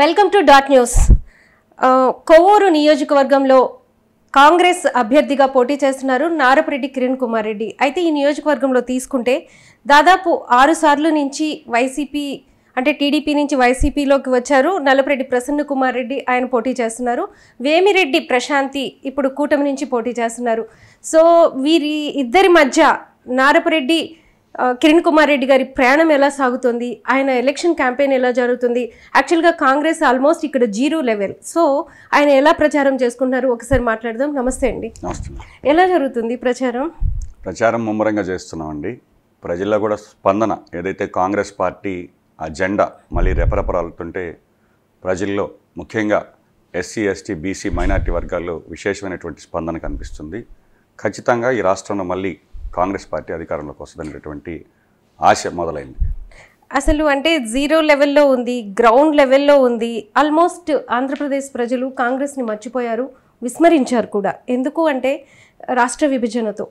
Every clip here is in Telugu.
Welcome to dot news. Kovvur నియోజకవర్గంలో కాంగ్రెస్ అభ్యర్థిగా పోటీ చేస్తున్నారు నారపురెడ్డి కిరణ్ కుమార్ రెడ్డి. అయితే ఈ నియోజకవర్గంలో తీసుకుంటే దాదాపు 6 సార్లు నుంచి వైసీపీ అంటే టీడీపీ నుంచి వైసీపీలోకి వచ్చారు. నల్లపురెడ్డి ప్రసన్న కుమార్ రెడ్డి ఆయన పోటీ చేస్తున్నారు. వేమిరెడ్డి ప్రశాంతి ఇప్పుడు కూటమి నుంచి పోటీ చేస్తున్నారు. సో వీరి ఇద్దరి మధ్య నారపురెడ్డి కిరణ్ కుమార్ రెడ్డి గారి ప్రయాణం ఎలా సాగుతుంది, ఆయన ఎలక్షన్ క్యాంపెయిన్ ఎలా జరుగుతుంది, యాక్చువల్గా కాంగ్రెస్ ఆల్మోస్ట్ ఇక్కడ 0 లెవెల్. సో ఆయన ఎలా ప్రచారం చేసుకుంటున్నారు ఒకసారి మాట్లాడదాం. నమస్తే అండి. ఎలా జరుగుతుంది ప్రచారం? ప్రచారం ముమ్మరంగా చేస్తున్నామండి. ప్రజల్లో కూడా స్పందన, ఏదైతే కాంగ్రెస్ పార్టీ ఆ జెండా మళ్ళీ రెపరెపరాలుతుంటే ప్రజల్లో ముఖ్యంగా ఎస్సీ ఎస్టీ బీసీ మైనార్టీ వర్గాల్లో విశేషమైనటువంటి స్పందన కనిపిస్తుంది. ఖచ్చితంగా ఈ రాష్ట్రంలో మళ్ళీ కాంగ్రెస్ పార్టీ అధికారంలోకి వస్తుందనేటువంటి ఆశ మొదలైంది. అసలు అంటే 0 లెవెల్లో ఉంది, గ్రౌండ్ లెవెల్లో ఉంది. ఆల్మోస్ట్ ఆంధ్రప్రదేశ్ ప్రజలు కాంగ్రెస్ని మర్చిపోయారు, విస్మరించారు కూడా. ఎందుకు అంటే రాష్ట్ర విభజనతో.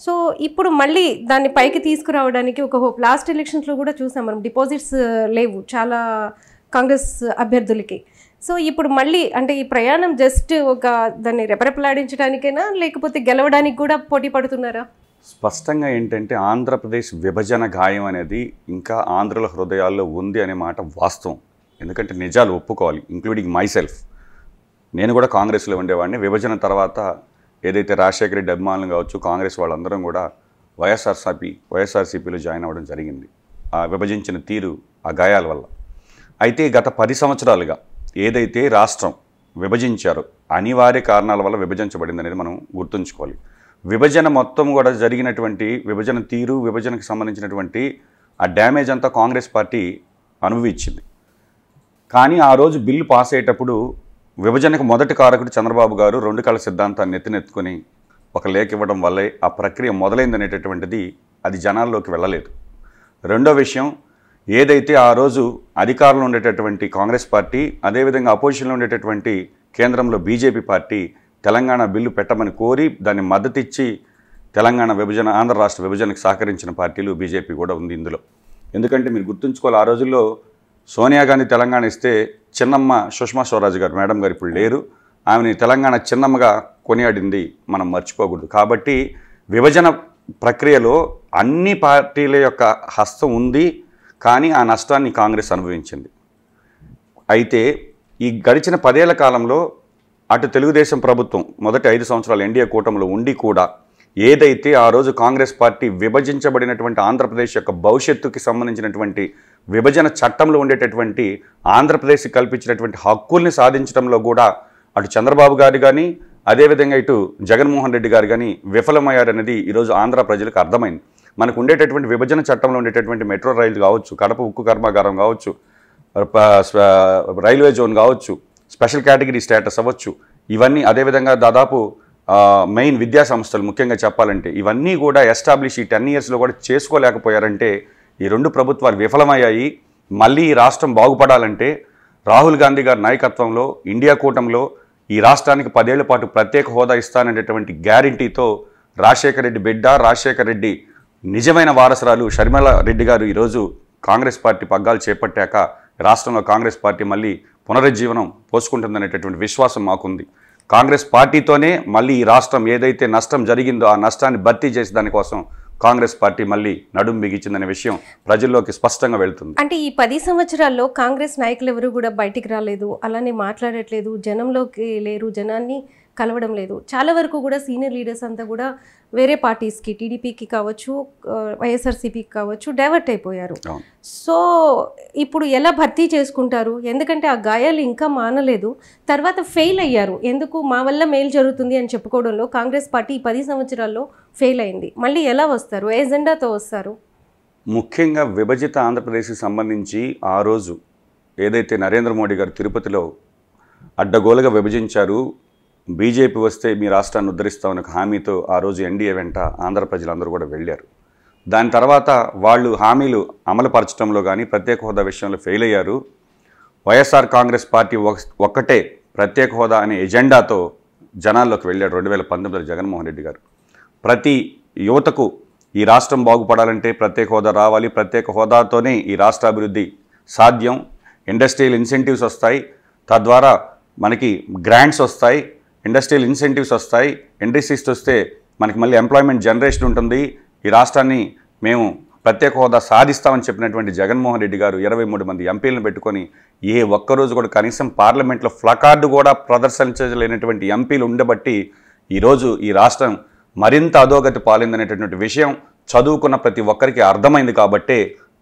సో ఇప్పుడు మళ్ళీ దాన్ని పైకి తీసుకురావడానికి ఒక హోప్. లాస్ట్ ఎలక్షన్స్లో కూడా చూసాం మనం, డిపాజిట్స్ లేవు చాలా కాంగ్రెస్ అభ్యర్థులకి. సో ఇప్పుడు మళ్ళీ అంటే ఈ ప్రయాణం జస్ట్ ఒక దాన్ని రెపరెపలాడించడానికైనా లేకపోతే గెలవడానికి కూడా పోటీ పడుతున్నారా? స్పష్టంగా ఏంటంటే ఆంధ్రప్రదేశ్ విభజన గాయం అనేది ఇంకా ఆంధ్రుల హృదయాల్లో ఉంది అనే మాట వాస్తవం. ఎందుకంటే నిజాలు ఒప్పుకోవాలి, ఇంక్లూడింగ్ మై సెల్ఫ్. నేను కూడా కాంగ్రెస్లో ఉండేవాడిని. విభజన తర్వాత ఏదైతే రాజశేఖర రెడ్డి అభిమానులు కావచ్చు, కాంగ్రెస్ వాళ్ళందరం కూడా వైఎస్ఆర్సీపీలో జాయిన్ అవ్వడం జరిగింది. ఆ విభజించిన తీరు, ఆ గాయాల వల్ల. అయితే గత 10 సంవత్సరాలుగా ఏదైతే రాష్ట్రం విభజించారో అనివార్య కారణాల వల్ల విభజించబడింది అనేది మనం గుర్తుంచుకోవాలి. విభజన మొత్తం కూడా జరిగినటువంటి విభజన తీరు, విభజనకు సంబంధించినటువంటి ఆ డ్యామేజ్ అంతా కాంగ్రెస్ పార్టీ అనుభవించింది. కానీ ఆ రోజు బిల్లు పాస్ అయ్యేటప్పుడు విభజనకు మొదటి కారకుడు చంద్రబాబు గారు 2 కళ్ళ సిద్ధాంతాన్ని ఎత్తినెత్తుకొని ఒక లేఖ ఇవ్వడం వల్లే ఆ ప్రక్రియ మొదలైందనేటటువంటిది అది జనాల్లోకి వెళ్ళలేదు. రెండో విషయం, ఏదైతే ఆ రోజు అధికారంలో ఉండేటటువంటి కాంగ్రెస్ పార్టీ, అదేవిధంగా అపోజిషన్లో ఉండేటటువంటి కేంద్రంలో బీజేపీ పార్టీ తెలంగాణ బిల్లు పెట్టమని కోరి దాన్ని మద్దతిచ్చి తెలంగాణ విభజన, ఆంధ్ర రాష్ట్ర విభజనకు సహకరించిన పార్టీలు బీజేపీ కూడా ఉంది ఇందులో. ఎందుకంటే మీరు గుర్తుంచుకోవాలి, ఆ రోజుల్లో సోనియా గాంధీ తెలంగాణ ఇస్తే చిన్నమ్మ సుష్మా స్వరాజ్ గారు, మేడం గారు ఇప్పుడు లేరు, ఆమెని తెలంగాణ చిన్నమ్మగా కొనియాడింది మనం మర్చిపోకూడదు. కాబట్టి విభజన ప్రక్రియలో అన్ని పార్టీల యొక్క హస్తం ఉంది, కానీ ఆ నష్టాన్ని కాంగ్రెస్ అనుభవించింది. అయితే ఈ గడిచిన 10 ఏళ్ల కాలంలో అటు తెలుగుదేశం ప్రభుత్వం మొదటి 5 సంవత్సరాలు ఎన్డీఏ కూటమిలో ఉండి కూడా ఏదైతే ఆ రోజు కాంగ్రెస్ పార్టీ విభజించబడినటువంటి ఆంధ్రప్రదేశ్ యొక్క భవిష్యత్తుకి సంబంధించినటువంటి విభజన చట్టంలో ఉండేటటువంటి ఆంధ్రప్రదేశ్కి కల్పించినటువంటి హక్కుల్ని సాధించడంలో కూడా అటు చంద్రబాబు గారు కానీ, అదేవిధంగా ఇటు జగన్మోహన్ రెడ్డి గారు కానీ విఫలమయ్యారనేది ఈరోజు ఆంధ్ర ప్రజలకు అర్థమైంది. మనకు ఉండేటటువంటి విభజన చట్టంలో ఉండేటటువంటి మెట్రో రైలు కావచ్చు, కడప ఉక్కు కర్మాగారం కావచ్చు, రైల్వే జోన్ కావచ్చు, స్పెషల్ కేటగిరీ స్టేటస్ అవ్వచ్చు, ఇవన్నీ అదేవిధంగా దాదాపు మెయిన్ విద్యా సంస్థలు ముఖ్యంగా చెప్పాలంటే ఇవన్నీ కూడా ఎస్టాబ్లిష్ ఈ 10 ఇయర్స్లో కూడా చేసుకోలేకపోయారంటే ఈ 2 ప్రభుత్వాలు విఫలమయ్యాయి. మళ్ళీ ఈ రాష్ట్రం బాగుపడాలంటే రాహుల్ గాంధీ గారి నాయకత్వంలో ఇండియా కూటమిలో ఈ రాష్ట్రానికి 10 ఏళ్ల పాటు ప్రత్యేక హోదా ఇస్తాననేటువంటి గ్యారంటీతో రాజశేఖర రెడ్డి బిడ్డ, రాజశేఖర రెడ్డి నిజమైన వారసురాలు షర్మిల రెడ్డి గారు ఈరోజు కాంగ్రెస్ పార్టీ పగ్గాలు చేపట్టాక రాష్ట్రంలో కాంగ్రెస్ పార్టీ మళ్ళీ పునరుజ్జీవనం పోసుకుంటుందనేటటువంటి విశ్వాసం మాకుంది. కాంగ్రెస్ పార్టీతోనే మళ్ళీ ఈ రాష్ట్రం ఏదైతే నష్టం జరిగిందో ఆ నష్టాన్ని భర్తీ చేసే దానికోసం కాంగ్రెస్ పార్టీ మళ్ళీ నడుం బిగించిందనే విషయం ప్రజల్లోకి స్పష్టంగా వెళ్తుంది. అంటే ఈ 10 సంవత్సరాల్లో కాంగ్రెస్ నాయకులు ఎవరు కూడా బయటికి రాలేదు, అలానే మాట్లాడట్లేదు, జనంలోకి లేరు, జనాన్ని కలవడం లేదు. చాలా వరకు కూడా సీనియర్ లీడర్స్ అంతా కూడా వేరే పార్టీస్కి, టీడీపీకి కావచ్చు, వైఎస్ఆర్సీపీకి కావచ్చు డైవర్ట్ అయిపోయారు. సో ఇప్పుడు ఎలా భర్తీ చేసుకుంటారు? ఎందుకంటే ఆ గాయాలు ఇంకా మానలేదు, తర్వాత ఫెయిల్ అయ్యారు. ఎందుకు మా వల్ల మేలు జరుగుతుంది అని చెప్పుకోవడంలో కాంగ్రెస్ పార్టీ ఈ 10 సంవత్సరాల్లో ఫెయిల్ అయింది. మళ్ళీ ఎలా వస్తారు? ఎజెండాతో వస్తారు? ముఖ్యంగా విభజిత ఆంధ్రప్రదేశ్కి సంబంధించి ఆ రోజు ఏదైతే నరేంద్ర మోడీ గారు తిరుపతిలో అడ్డగోలుగా విభజించారు, బీజేపీ వస్తే మీ రాష్ట్రాన్ని ఉద్ధరిస్తామని హామీతో ఆ రోజు ఎన్డీఏ వెంట ఆంధ్ర ప్రజలందరూ కూడా వెళ్ళారు. దాని తర్వాత వాళ్ళు హామీలు అమలుపరచడంలో కానీ ప్రత్యేక హోదా విషయంలో ఫెయిల్ అయ్యారు. వైఎస్ఆర్ కాంగ్రెస్ పార్టీ ఒక్కటే ప్రత్యేక హోదా అనే ఎజెండాతో జనాల్లోకి వెళ్ళాడు 2019లో జగన్మోహన్ రెడ్డి గారు. ప్రతి యువతకు ఈ రాష్ట్రం బాగుపడాలంటే ప్రత్యేక హోదా రావాలి, ప్రత్యేక హోదాతోనే ఈ రాష్ట్ర అభివృద్ధి సాధ్యం, ఇండస్ట్రియల్ ఇన్సెంటివ్స్ వస్తాయి, తద్వారా మనకి గ్రాంట్స్ వస్తాయి, ఇండస్ట్రియల్ ఇన్సెంటివ్స్ వస్తాయి, ఇండస్ట్రీస్ వస్తే మనకి మళ్ళీ ఎంప్లాయ్మెంట్ జనరేషన్ ఉంటుంది, ఈ రాష్ట్రాన్ని మేము ప్రత్యేక హోదా సాధిస్తామని చెప్పినటువంటి జగన్మోహన్ రెడ్డి గారు 23 మంది ఎంపీలను పెట్టుకొని ఏ ఒక్కరోజు కూడా కనీసం పార్లమెంట్లో ప్లకార్డు కూడా ప్రదర్శించలేనటువంటి ఎంపీలు ఉండబట్టి ఈరోజు ఈ రాష్ట్రం మరింత అధోగతి పాలిందనేటటువంటి విషయం చదువుకున్న ప్రతి ఒక్కరికి అర్థమైంది. కాబట్టే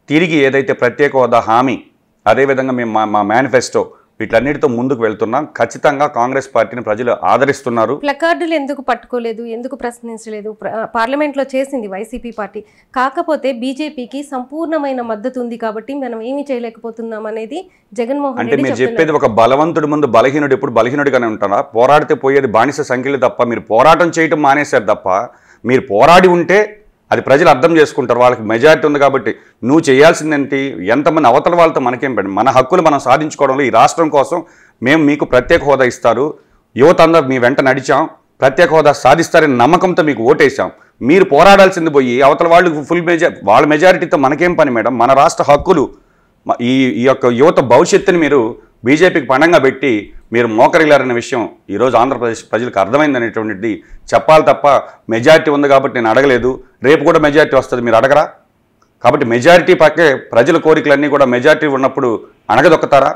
తిరిగి ఏదైతే ప్రత్యేక హోదా హామీ, అదేవిధంగా మేము మా మేనిఫెస్టో వీటన్నిటితో ముందుకు వెళ్తున్నాం. ఖచ్చితంగా కాంగ్రెస్ పార్టీని ప్రజలు ఆదరిస్తున్నారు. ప్లకార్డులు ఎందుకు పట్టుకోలేదు, ఎందుకు ప్రశ్నించలేదు? పార్లమెంట్లో చేసింది వైసీపీ పార్టీ, కాకపోతే బీజేపీకి సంపూర్ణమైన మద్దతు ఉంది కాబట్టి మనం ఏమీ చేయలేకపోతున్నాం అనేది జగన్మోహన్ అంటే రెడ్డి మీరు చెప్పేది ఒక బలవంతుడి ముందు బలహీనుడు ఎప్పుడు బలహీనుడిగానే ఉంటారా? పోరాడితే పోయేది బానిస సంఖ్యలు తప్ప మీరు పోరాటం చేయటం మానేశారు తప్ప, మీరు పోరాడి ఉంటే అది ప్రజలు అర్థం చేసుకుంటారు. వాళ్ళకి మెజారిటీ ఉంది కాబట్టి నువ్వు చేయాల్సిందేంటి? ఎంతమంది అవతల వాళ్ళతో మనకేం పడి, మన హక్కులు మనం సాధించుకోవడంలో ఈ రాష్ట్రం కోసం మేము మీకు ప్రత్యేక హోదా ఇస్తారు, యువత అందరూ మీ వెంట నడిచాం, ప్రత్యేక హోదా సాధిస్తారని నమ్మకంతో మీకు ఓటేసాం. మీరు పోరాడాల్సింది పోయి అవతల వాళ్ళు వాళ్ళ మెజారిటీతో మనకేం పని మేడం? మన రాష్ట్ర హక్కులు, ఈ యొక్క యువత భవిష్యత్తుని మీరు బీజేపీకి పణంగా పెట్టి మీరు మోకరిల్లారనే విషయం ఈరోజు ఆంధ్రప్రదేశ్ ప్రజలకు అర్థమైందనేటువంటిది చెప్పాలి తప్ప, మెజారిటీ ఉంది కాబట్టి నేను అడగలేదు, రేపు కూడా మెజారిటీ వస్తుంది మీరు అడగరా? కాబట్టి మెజారిటీ పక్కే ప్రజల కోరికలన్నీ కూడా మెజారిటీ ఉన్నప్పుడు అణగదొక్కుతారా?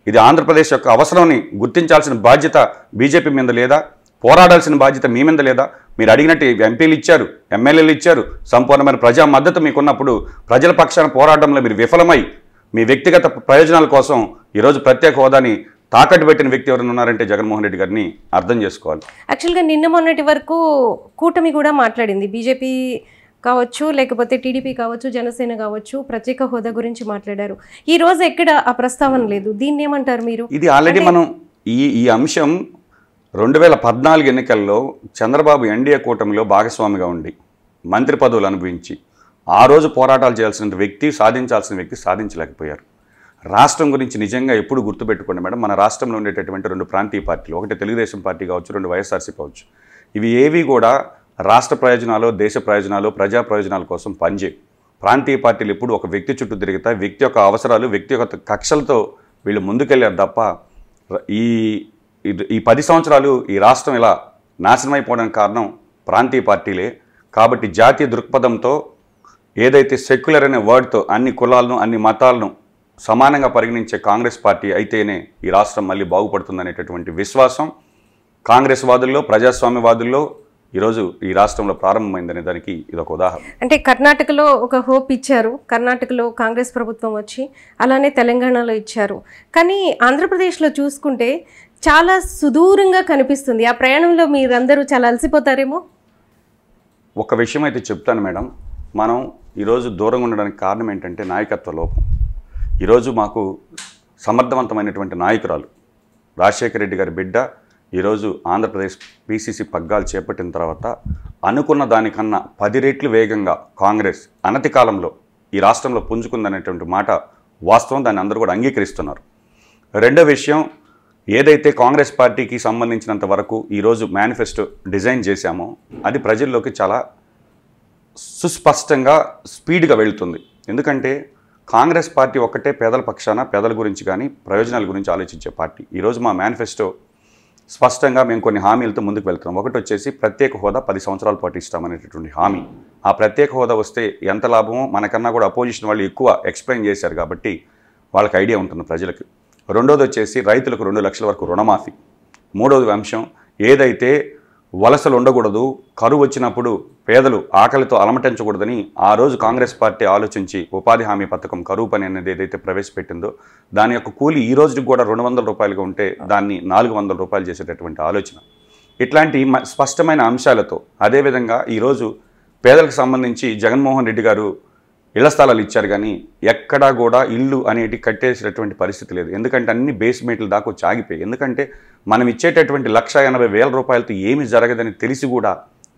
ఇది ఆంధ్రప్రదేశ్ యొక్క అవసరాన్ని గుర్తించాల్సిన బాధ్యత బీజేపీ మీద లేదా? పోరాడాల్సిన బాధ్యత మీ మీద లేదా? మీరు అడిగినట్టు ఎంపీలు ఇచ్చారు, ఎమ్మెల్యేలు ఇచ్చారు, సంపూర్ణమైన ప్రజా మద్దతు మీకున్నప్పుడు ప్రజల పక్షాన పోరాటంలో మీరు విఫలమై మీ వ్యక్తిగత ప్రయోజనాల కోసం ఈరోజు ప్రత్యేక హోదాని తాకట్టు పెట్టిన వ్యక్తి ఎవరైనా ఉన్నారంటే జగన్మోహన్ రెడ్డి గారిని అర్థం చేసుకోవాలి. యాక్చువల్గా నిన్న మొన్నటి వరకు కూటమి కూడా మాట్లాడింది, బీజేపీ కావచ్చు, లేకపోతే టీడీపీ కావచ్చు, జనసేన కావచ్చు, ప్రత్యేక హోదా గురించి మాట్లాడారు. ఈ రోజు ఎక్కడ ఆ ప్రస్తావన లేదు. దీన్ని ఏమంటారు మీరు? ఇది ఆల్రెడీ మనం ఈ అంశం 2014 ఎన్నికల్లో చంద్రబాబు ఎన్డీఏ కూటమిలో భాగస్వామిగా ఉండి మంత్రి పదవులు అనుభవించి ఆ రోజు పోరాటాలు చేయాల్సిన వ్యక్తి, సాధించాల్సిన వ్యక్తి సాధించలేకపోయారు. రాష్ట్రం గురించి నిజంగా ఎప్పుడు గుర్తుపెట్టుకోండి మేడం, మన రాష్ట్రంలో ఉండేటటువంటి 2 ప్రాంతీయ పార్టీలు, ఒకటి తెలుగుదేశం పార్టీ కావచ్చు, 2 వైఎస్ఆర్సీ కావచ్చు, ఇవి ఏవి కూడా రాష్ట్ర ప్రయోజనాలు, దేశ ప్రయోజనాలు, ప్రజా ప్రయోజనాల కోసం పనిచేయ. ప్రాంతీయ పార్టీలు ఎప్పుడు ఒక వ్యక్తి చుట్టూ తిరుగుతాయి, వ్యక్తి యొక్క అవసరాలు, వ్యక్తిగత కక్షలతో వీళ్ళు ముందుకెళ్ళారు తప్ప ఈ 10 సంవత్సరాలు ఈ రాష్ట్రం ఇలా నాశనం అయిపోవడానికి కారణం ప్రాంతీయ పార్టీలే. కాబట్టి జాతీయ దృక్పథంతో ఏదైతే సెక్యులర్ అనే వర్డ్తో అన్ని కులాలను, అన్ని మతాలను సమానంగా పరిగణించే కాంగ్రెస్ పార్టీ అయితేనే ఈ రాష్ట్రం మళ్ళీ బాగుపడుతుందనేటటువంటి విశ్వాసం కాంగ్రెస్ వాదుల్లో, ప్రజాస్వామ్యవాదుల్లో ఈరోజు ఈ రాష్ట్రంలో ప్రారంభమైందనే దానికి ఇదొక ఉదాహరణ. అంటే కర్ణాటకలో ఒక హోప్ ఇచ్చారు, కర్ణాటకలో కాంగ్రెస్ ప్రభుత్వం వచ్చి, అలానే తెలంగాణలో ఇచ్చారు. కానీ ఆంధ్రప్రదేశ్లో చూసుకుంటే చాలా సుదూరంగా కనిపిస్తుంది. ఆ ప్రయాణంలో మీరందరూ చాలా అలసిపోతారేమో. ఒక విషయం అయితే చెప్తాను మేడం, మనం ఈరోజు దూరంగా ఉండడానికి కారణం ఏంటంటే నాయకత్వ లోపం. ఈరోజు మాకు సమర్థవంతమైనటువంటి నాయకురాలు రాజశేఖర రెడ్డి గారి బిడ్డ ఈరోజు ఆంధ్రప్రదేశ్ పీసీసీ పగ్గాలు చేపట్టిన తర్వాత అనుకున్న దానికన్నా 10 రెట్లు వేగంగా కాంగ్రెస్ అనతి కాలంలో ఈ రాష్ట్రంలో పుంజుకుందనేటువంటి మాట వాస్తవం, దాన్ని అందరూ కూడా అంగీకరిస్తున్నారు. రెండో విషయం, ఏదైతే కాంగ్రెస్ పార్టీకి సంబంధించినంత వరకు ఈరోజు మేనిఫెస్టో డిజైన్ చేశామో అది ప్రజల్లోకి చాలా సుస్పష్టంగా స్పీడ్గా వెళుతుంది. ఎందుకంటే కాంగ్రెస్ పార్టీ ఒక్కటే పేదల పక్షాన, పేదల గురించి కానీ ప్రయోజనాల గురించి ఆలోచించే పార్టీ. ఈరోజు మా మేనిఫెస్టో స్పష్టంగా మేము కొన్ని హామీలతో ముందుకు వెళ్తున్నాం. ఒకటి వచ్చేసి ప్రత్యేక హోదా 10 సంవత్సరాల పాటు ఇస్తామనేటటువంటి హామీ. ఆ ప్రత్యేక హోదా వస్తే ఎంత లాభమో మనకన్నా కూడా అపోజిషన్ వాళ్ళు ఎక్కువ ఎక్స్ప్లెయిన్ చేశారు కాబట్టి వాళ్ళకి ఐడియా ఉంటుంది ప్రజలకు. రెండోది వచ్చేసి రైతులకు 2 లక్షల వరకు రుణమాఫీ. మూడోది అంశం, ఏదైతే వలసలు ఉండకూడదు, కరువు వచ్చినప్పుడు పేదలు ఆకలితో అలమటించకూడదని ఆ రోజు కాంగ్రెస్ పార్టీ ఆలోచించి ఉపాధి హామీ పథకం, కరువు పని అనేది ఏదైతే ప్రవేశపెట్టిందో దాని యొక్క కూలి ఈ రోజుకి కూడా 200 రూపాయలుగా ఉంటే దాన్ని 400 రూపాయలు చేసేటటువంటి ఆలోచన. ఇట్లాంటి స్పష్టమైన అంశాలతో అదేవిధంగా ఈరోజు పేదలకు సంబంధించి జగన్మోహన్ రెడ్డి గారు ఇళ్ల స్థలాలు ఇచ్చారు, కానీ ఎక్కడా కూడా ఇల్లు అనేటి కట్టేసేటటువంటి పరిస్థితి లేదు. ఎందుకంటే అన్ని బేస్మెంట్ల దాకా వచ్చి ఆగిపోయాయి. ఎందుకంటే మనం ఇచ్చేటటువంటి 1,80,000 రూపాయలతో ఏమి జరగదని తెలిసి కూడా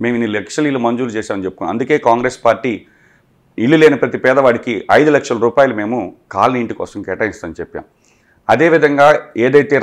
మేము ఇన్ని లక్షల ఇల్లు మంజూరు చేశామని చెప్పుకున్నాం. అందుకే కాంగ్రెస్ పార్టీ ఇల్లు లేని ప్రతి పేదవాడికి 5 లక్షల రూపాయలు మేము కాలనీ ఇంటి కోసం కేటాయిస్తామని చెప్పాం. అదేవిధంగా ఏదైతే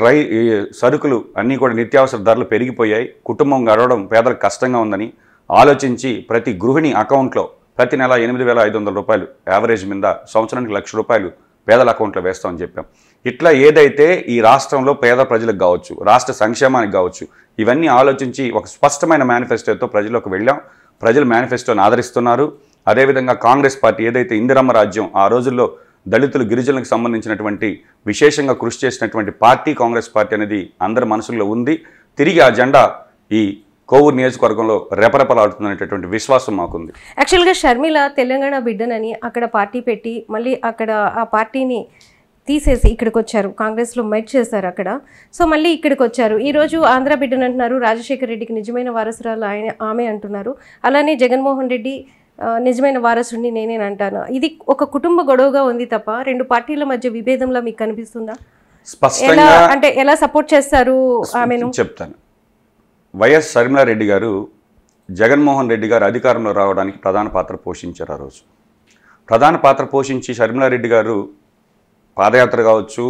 సరుకులు అన్నీ కూడా నిత్యావసర ధరలు పెరిగిపోయాయి, కుటుంబం గడవడం పేదలకు కష్టంగా ఉందని ఆలోచించి ప్రతి గృహిణి అకౌంట్లో ప్రతి నెల 8,500 రూపాయలు యావరేజ్ మీద సంవత్సరానికి 1,00,000 రూపాయలు పేదల అకౌంట్లో వేస్తామని చెప్పాం. ఇట్లా ఏదైతే ఈ రాష్ట్రంలో పేద ప్రజలకు కావచ్చు, రాష్ట్ర సంక్షేమానికి కావచ్చు, ఇవన్నీ ఆలోచించి ఒక స్పష్టమైన మేనిఫెస్టోతో ప్రజలకు వెళ్ళాం. ప్రజలు మేనిఫెస్టోని ఆదరిస్తున్నారు. అదేవిధంగా కాంగ్రెస్ పార్టీ ఏదైతే ఇందిరమ్మ రాజ్యం ఆ రోజుల్లో దళితులు గిరిజనులకు సంబంధించినటువంటి విశేషంగా కృషి చేసినటువంటి పార్టీ కాంగ్రెస్ పార్టీ అనేది అందరి మనసుల్లో ఉంది. తిరిగి ఆ జెండా ఈ కోవూరు నియోజకవర్గంలో రెపరెపలాడుతున్నటువంటి విశ్వాసం మాకుంది. యాక్చువల్గా షర్మిల తెలంగాణ బిడ్డనని అక్కడ పార్టీ పెట్టి మళ్ళీ అక్కడ ఆ పార్టీని తీసేసి ఇక్కడికి వచ్చారు, కాంగ్రెస్లో మెర్జ్ చేశారు అక్కడ. సో మళ్ళీ ఇక్కడికి వచ్చారు. ఈరోజు ఆంధ్ర బిడ్డని అంటున్నారు, రాజశేఖర రెడ్డికి నిజమైన వారసురాలు ఆమె అంటున్నారు. అలానే జగన్మోహన్ రెడ్డి నిజమైన వారసుడిని నేనేనంటాను. ఇది ఒక కుటుంబ గొడవగా ఉంది తప్ప రెండు పార్టీల మధ్య విభేదంలో మీకు కనిపిస్తుందా? స్పష్టంగా అంటే ఎలా సపోర్ట్ చేస్తారు ఆమెను చెప్తాను. వైఎస్ షర్మిలారెడ్డి గారు జగన్మోహన్ రెడ్డి గారు అధికారంలో రావడానికి ప్రధాన పాత్ర పోషించారు. ఆ రోజు ప్రధాన పాత్ర పోషించి షర్మిలారెడ్డి గారు పాదయాత్ర కావచ్చు,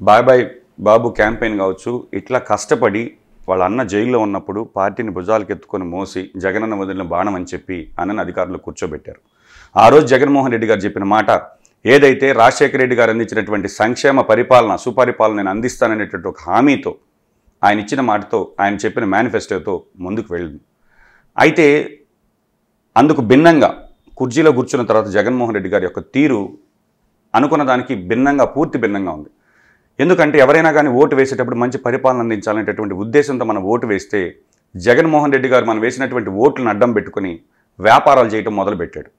బాయ్ బాయ్ బాబు క్యాంపెయిన్ కావచ్చు, ఇట్లా కష్టపడి వాళ్ళ అన్న జైల్లో ఉన్నప్పుడు పార్టీని భుజాలకు ఎత్తుకొని మోసి జగనన్న వదిలిన బాణం అని చెప్పి అన్నను అధికారంలో కూర్చోబెట్టారు. ఆ రోజు జగన్మోహన్ రెడ్డి గారు చెప్పిన మాట ఏదైతే రాజశేఖర రెడ్డి గారు అందించినటువంటి సంక్షేమ పరిపాలన, సుపరిపాలన నేను అందిస్తాననేటువంటి ఒక హామీతో, ఆయన ఇచ్చిన మాటతో, ఆయన చెప్పిన మేనిఫెస్టోతో ముందుకు వెళ్ళింది. అయితే అందుకు భిన్నంగా కుర్చీలో కూర్చున్న తర్వాత జగన్మోహన్ రెడ్డి గారి యొక్క తీరు అనుకున్న దానికి భిన్నంగా, పూర్తి భిన్నంగా ఉంది. ఎందుకంటే ఎవరైనా కానీ ఓటు వేసేటప్పుడు మంచి పరిపాలన అందించాలనేటటువంటి ఉద్దేశంతో మనం ఓటు వేస్తే జగన్మోహన్ రెడ్డి గారు మనం వేసినటువంటి ఓట్లను అడ్డం పెట్టుకుని వ్యాపారాలు చేయడం మొదలుపెట్టాడు.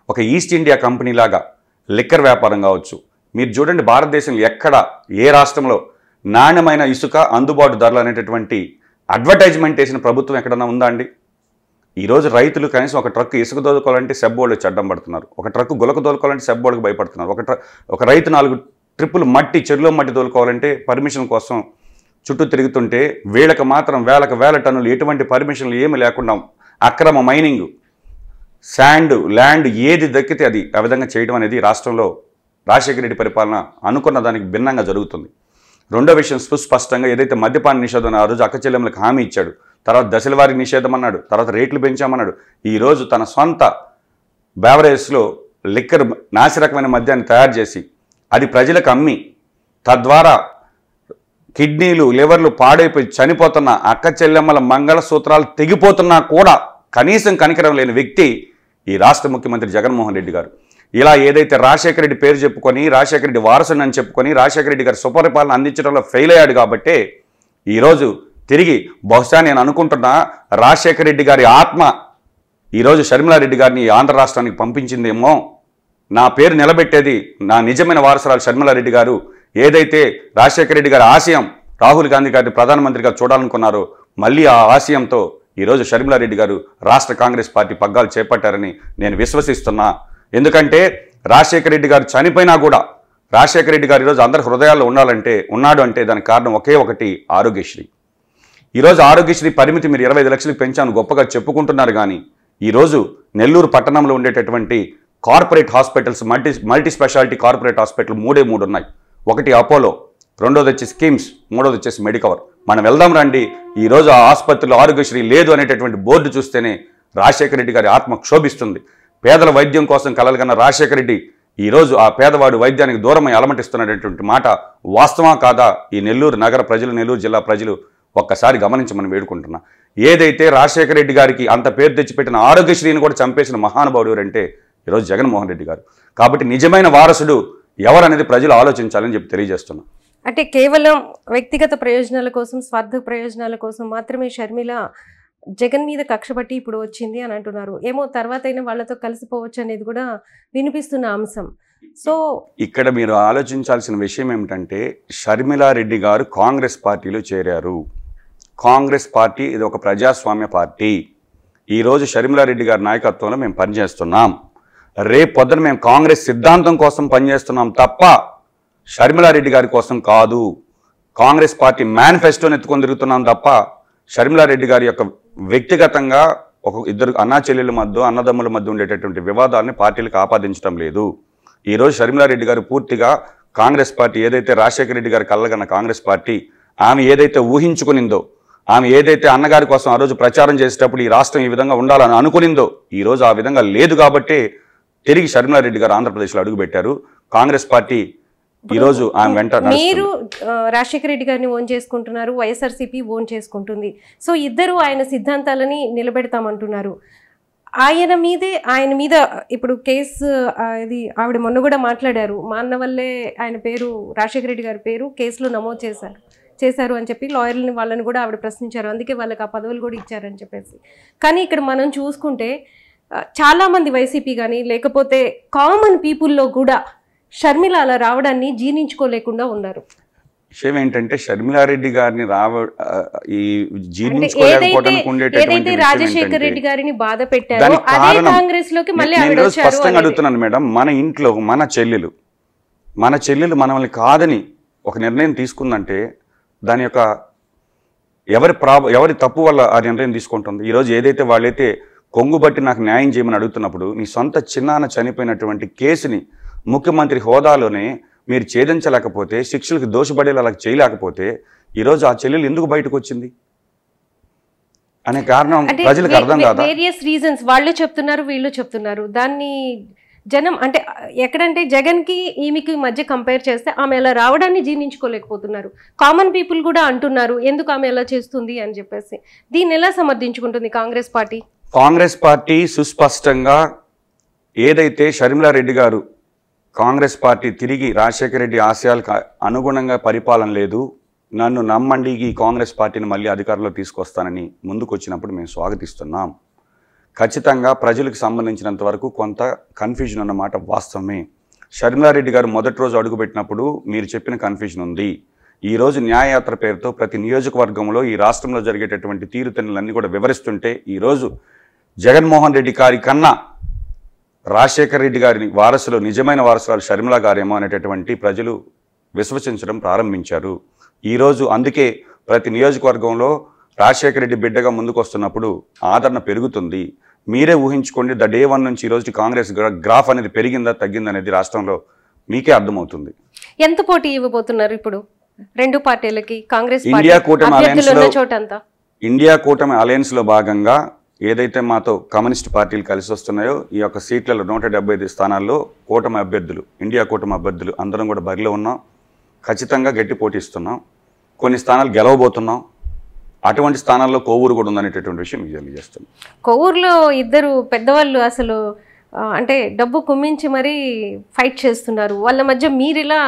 ఒక ఈస్ట్ ఇండియా కంపెనీ లాగా లిక్కర్ వ్యాపారం కావచ్చు. మీరు చూడండి, భారతదేశంలో ఎక్కడ ఏ రాష్ట్రంలో నాణ్యమైన ఇసుక అందుబాటు ధరలు అనేటటువంటి అడ్వర్టైజ్మెంట్ వేసిన ప్రభుత్వం ఎక్కడన్నా ఉందా అండి? ఈరోజు రైతులు కనీసం ఒక ట్రక్ ఇసుక దోలుకోవాలంటే సెబ్బోళ్ళు వచ్చి అడ్డం పడుతున్నారు. ఒక ట్రక్ గులక దోలుకోవాలంటే సెబ్బోళ్ళకి భయపడుతున్నారు. ఒక రైతు 4 ట్రిప్పులు మట్టి, చెరువులో మట్టి దోలుకోవాలంటే పర్మిషన్ కోసం చుట్టూ తిరుగుతుంటే వీళ్ళకి మాత్రం వేల టన్నులు ఎటువంటి పర్మిషన్లు ఏమి లేకుండా అక్రమ మైనింగ్, శాండ్, ల్యాండ్ ఏది దక్కితే అది ఆ విధంగా చేయడం అనేది రాష్ట్రంలో రాజశేఖర రెడ్డి పరిపాలన అనుకున్న దానికి భిన్నంగా జరుగుతుంది. రెండో విషయం, సుస్పష్టంగా ఏదైతే మద్యపాన నిషేధం ఆ రోజు అక్కచెల్లెమ్మలకు హామీ ఇచ్చాడు, తర్వాత దశల వారి నిషేధం అన్నాడు, తర్వాత రేట్లు పెంచామన్నాడు. ఈరోజు తన సొంత బేవరేజ్లో లిక్కర్ నాసిరకమైన మద్యాన్ని తయారు చేసి అది ప్రజలకు అమ్మి తద్వారా కిడ్నీలు, లివర్లు పాడైపోయి చనిపోతున్న అక్క చెల్లెమ్మల మంగళసూత్రాలు తెగిపోతున్నా కూడా కనీసం కనికరం లేని వ్యక్తి ఈ రాష్ట్ర ముఖ్యమంత్రి జగన్మోహన్ రెడ్డి గారు. ఇలా ఏదైతే రాజశేఖర రెడ్డి పేరు చెప్పుకొని, రాజశేఖర రెడ్డి వారసుని అని చెప్పుకొని, రాజశేఖర రెడ్డి గారి సుపరిపాలన అందించడంలో ఫెయిల్ అయ్యాడు కాబట్టి ఈరోజు తిరిగి బహుశా నేను అనుకుంటున్నా రాజశేఖర రెడ్డి గారి ఆత్మ ఈరోజు షర్మిలారెడ్డి గారిని ఆంధ్ర రాష్ట్రానికి పంపించిందేమో. నా పేరు నిలబెట్టేది నా నిజమైన వారసురాలు షర్మిలారెడ్డి గారు. ఏదైతే రాజశేఖర రెడ్డి గారి ఆశయం రాహుల్ గాంధీ గారిని ప్రధానమంత్రిగా చూడాలనుకున్నారో మళ్ళీ ఆ ఆశయంతో ఈరోజు షర్మిలారెడ్డి గారు రాష్ట్ర కాంగ్రెస్ పార్టీ పగ్గాలు చేపట్టారని నేను విశ్వసిస్తున్నా. ఎందుకంటే రాజశేఖర రెడ్డి గారు చనిపోయినా కూడా రాజశేఖర రెడ్డి గారు ఈరోజు అందరి హృదయాల్లో ఉన్నాడు అంటే దానికి కారణం ఒకే ఒకటి, ఆరోగ్యశ్రీ. ఈరోజు ఆరోగ్యశ్రీ పరిమితి మీరు 25 లక్షలకు పెంచాను గొప్పగా చెప్పుకుంటున్నారు. కానీ ఈరోజు నెల్లూరు పట్టణంలో ఉండేటటువంటి corporate hospitals, multi speciality corporate hospital 3 ఉన్నాయి. ఒకటి అపోలో, రెండోది వచ్చేసి కిమ్స్, మూడోది వచ్చేసి మెడికవర్. మనం వెళ్దాం రండి. ఈరోజు ఆ ఆసుపత్రిలో ఆరోగ్యశ్రీ లేదు అనేటటువంటి బోర్డు చూస్తేనే రాజశేఖర రెడ్డి గారి ఆత్మ క్షోభిస్తుంది. పేదల వైద్యం కోసం కలలుగన్న రాజశేఖర రెడ్డి ఈరోజు ఆ పేదవాడు వైద్యానికి దూరమై అలమటిస్తున్నటువంటి మాట వాస్తవా కాదా? ఈ నెల్లూరు నగర ప్రజలు, నెల్లూరు జిల్లా ప్రజలు ఒక్కసారి గమనించి మనం వేడుకుంటున్నా. ఏదైతే రాజశేఖర రెడ్డి గారికి అంత పేరు తెచ్చిపెట్టిన ఆరోగ్యశ్రీని కూడా చంపేసిన మహానుభావుడు ఎవరంటే ఈరోజు జగన్మోహన్ రెడ్డి గారు. కాబట్టి నిజమైన వారసుడు ఎవరనేది ప్రజలు ఆలోచించాలని చెప్పి తెలియజేస్తున్నాం. అంటే కేవలం వ్యక్తిగత ప్రయోజనాల కోసం, స్వార్థ ప్రయోజనాల కోసం మాత్రమే షర్మిల జగన్ మీద కక్షపట్టి ఇప్పుడు వచ్చింది అని అంటున్నారు. ఏమో తర్వాత అయినా వాళ్ళతో కలిసిపోవచ్చు అనేది కూడా వినిపిస్తున్న అంశం. సో ఇక్కడ మీరు ఆలోచించాల్సిన విషయం ఏమిటంటే షర్మిలారెడ్డి గారు కాంగ్రెస్ పార్టీలో చేరారు. కాంగ్రెస్ పార్టీ ఇది ఒక ప్రజాస్వామ్య పార్టీ. ఈరోజు షర్మిలారెడ్డి గారి నాయకత్వంలో మేము పనిచేస్తున్నాం. రేపు పొద్దున మేము కాంగ్రెస్ సిద్ధాంతం కోసం పనిచేస్తున్నాం తప్ప షర్మిలారెడ్డి గారి కోసం కాదు. కాంగ్రెస్ పార్టీ మేనిఫెస్టోని ఎత్తుకొని తిరుగుతున్నాం తప్ప షర్మిలారెడ్డి గారి యొక్క వ్యక్తిగతంగా ఒక ఇద్దరు అన్నా చెల్లెల మధ్య, అన్నదమ్ముల మధ్య ఉండేటటువంటి వివాదాన్ని పార్టీలకు ఆపాదించడం లేదు. ఈరోజు షర్మిలారెడ్డి గారు పూర్తిగా కాంగ్రెస్ పార్టీ ఏదైతే రాజశేఖర రెడ్డి గారు కలగన్న కాంగ్రెస్ పార్టీ, ఆమె ఏదైతే ఊహించుకునిందో, ఆమె ఏదైతే అన్నగారి కోసం ఆ రోజు ప్రచారం చేసేటప్పుడు ఈ రాష్ట్రం ఈ విధంగా ఉండాలని అనుకునిందో ఈరోజు ఆ విధంగా లేదు. కాబట్టి తిరిగి షర్మిలారెడ్డి గారు ఆంధ్రప్రదేశ్లో అడుగుపెట్టారు. కాంగ్రెస్ పార్టీ ఈరోజు ఆమె వెంట మీరు రాజశేఖర రెడ్డి గారిని ఓన్ చేసుకుంటున్నారు, వైఎస్ఆర్సీపీ ఓన్ చేసుకుంటుంది. సో ఇద్దరు ఆయన సిద్ధాంతాలని నిలబెడతామంటున్నారు. ఆయన మీద ఇప్పుడు కేసు ఇది ఆవిడ మొన్న కూడా మాట్లాడారు, మా అన్న వల్లే ఆయన పేరు రాజశేఖర రెడ్డి గారి పేరు కేసులో నమోదు చేశారు అని చెప్పి లాయర్లని వాళ్ళని కూడా ఆవిడ ప్రశ్నించారు. అందుకే వాళ్ళకి ఆ పదవులు కూడా ఇచ్చారని చెప్పేసి. కానీ ఇక్కడ మనం చూసుకుంటే చాలామంది వైసీపీ కానీ లేకపోతే కామన్ పీపుల్లో కూడా షర్మిల అలా రావడాన్ని జీర్ణించుకోలేకుండా ఉన్నారు. విషయం ఏంటంటే షర్మిలారెడ్డి గారిని ఈ జీర్ణించుకోలేకపోవడానికి రాజశేఖర రెడ్డి గారిని బాధ పెట్టారు, అదే కాంగ్రెస్ లోకి మళ్ళీ స్పష్టంగా అడుగుతున్నాను మేడం. మన ఇంట్లో మన చెల్లెలు మనల్ని కాదని ఒక నిర్ణయం తీసుకుందంటే దాని యొక్క ఎవరి తప్పు వల్ల ఆ నిర్ణయం తీసుకుంటుంది. ఈరోజు ఏదైతే వాళ్ళైతే కొంగుబట్టి నాకు న్యాయం చేయమని అడుగుతున్నప్పుడు నీ సొంత చిన్నాన్న చనిపోయినటువంటి కేసుని ముఖ్యమంత్రి హోదాలోనే మీరు ఛేదించలేకపోతే, శిక్షలకు దోషపడేలా అలా చేయలేకపోతే ఈరోజు ఆ చెల్లెలు ఎందుకు బయటకు వచ్చింది అనే కారణం ప్రజలకు అర్థం కాదా? వేరియస్ రీజన్స్ వాళ్ళు చెప్తున్నారు, వీళ్ళు చెప్తున్నారు. దాన్ని జనం అంటే ఎక్కడంటే జగన్కి ఈమెకి మధ్య కంపేర్ చేస్తే ఆమె ఎలా రావడాన్ని జీర్ణించుకోలేకపోతున్నారు. కామన్ పీపుల్ కూడా అంటున్నారు ఎందుకు ఆమె ఎలా చేస్తుంది అని చెప్పేసి. దీన్ని ఎలా సమర్థించుకుంటుంది కాంగ్రెస్ పార్టీ? కాంగ్రెస్ పార్టీ సుస్పష్టంగా ఏదైతే షర్మిలారెడ్డి గారు కాంగ్రెస్ పార్టీ తిరిగి రాజశేఖర రెడ్డి ఆశయాలకు అనుగుణంగా పరిపాలన లేదు, నన్ను నమ్మండి, ఈ కాంగ్రెస్ పార్టీని మళ్ళీ అధికారంలో తీసుకొస్తానని ముందుకు వచ్చినప్పుడు మేము స్వాగతిస్తున్నాం. ఖచ్చితంగా ప్రజలకు సంబంధించినంత వరకు కొంత కన్ఫ్యూజన్ అన్నమాట వాస్తవమే. షర్మిలారెడ్డి గారు మొదటి రోజు అడుగుపెట్టినప్పుడు మీరు చెప్పిన కన్ఫ్యూజన్ ఉంది. ఈరోజు న్యాయయాత్ర పేరుతో ప్రతి నియోజకవర్గంలో ఈ రాష్ట్రంలో జరిగేటటువంటి తీరుతెన్నులన్నీ కూడా వివరిస్తుంటే ఈరోజు జగన్మోహన్ రెడ్డి గారి కన్నా రాజశేఖర రెడ్డి గారిని వారసులు, నిజమైన వారసురాలు షర్మిల గారేమో అనేటటువంటి ప్రజలు విశ్వసించడం ప్రారంభించారు. ఈరోజు అందుకే ప్రతి నియోజకవర్గంలో రాజశేఖర రెడ్డి బిడ్డగా ముందుకు వస్తున్నప్పుడు ఆదరణ పెరుగుతుంది. మీరే ఊహించుకోండి, డే 1 నుంచి ఈ రోజు కాంగ్రెస్ గ్రాఫ్ అనేది పెరిగిందా తగ్గిందా అనేది రాష్ట్రంలో మీకే అర్థమవుతుంది. ఎంత పోటీ ఇవ్వబోతున్నారు ఇప్పుడు రెండు పార్టీలకి? కాంగ్రెస్ ఇండియా కూటమి అలయన్స్ లో భాగంగా ఏదైతే మాతో కమ్యూనిస్ట్ పార్టీలు కలిసి వస్తున్నాయో ఈ యొక్క సీట్లలో 175 స్థానాల్లో కూటమి అభ్యర్థులు, ఇండియా కూటమి అభ్యర్థులు అందరం కూడా బరిలో ఉన్నాం. ఖచ్చితంగా గట్టి పోటీస్తున్నాం. కొన్ని స్థానాలు గెలవబోతున్నాం. అటువంటి స్థానాల్లో కోవూరు కూడా ఉందనేటటువంటి విషయం మీకు తెలియజేస్తుంది. కోవూరులో ఇద్దరు పెద్దవాళ్ళు అసలు అంటే డబ్బు కుమ్మించి మరీ ఫైట్ చేస్తున్నారు. వాళ్ళ మధ్య మీరు ఇలా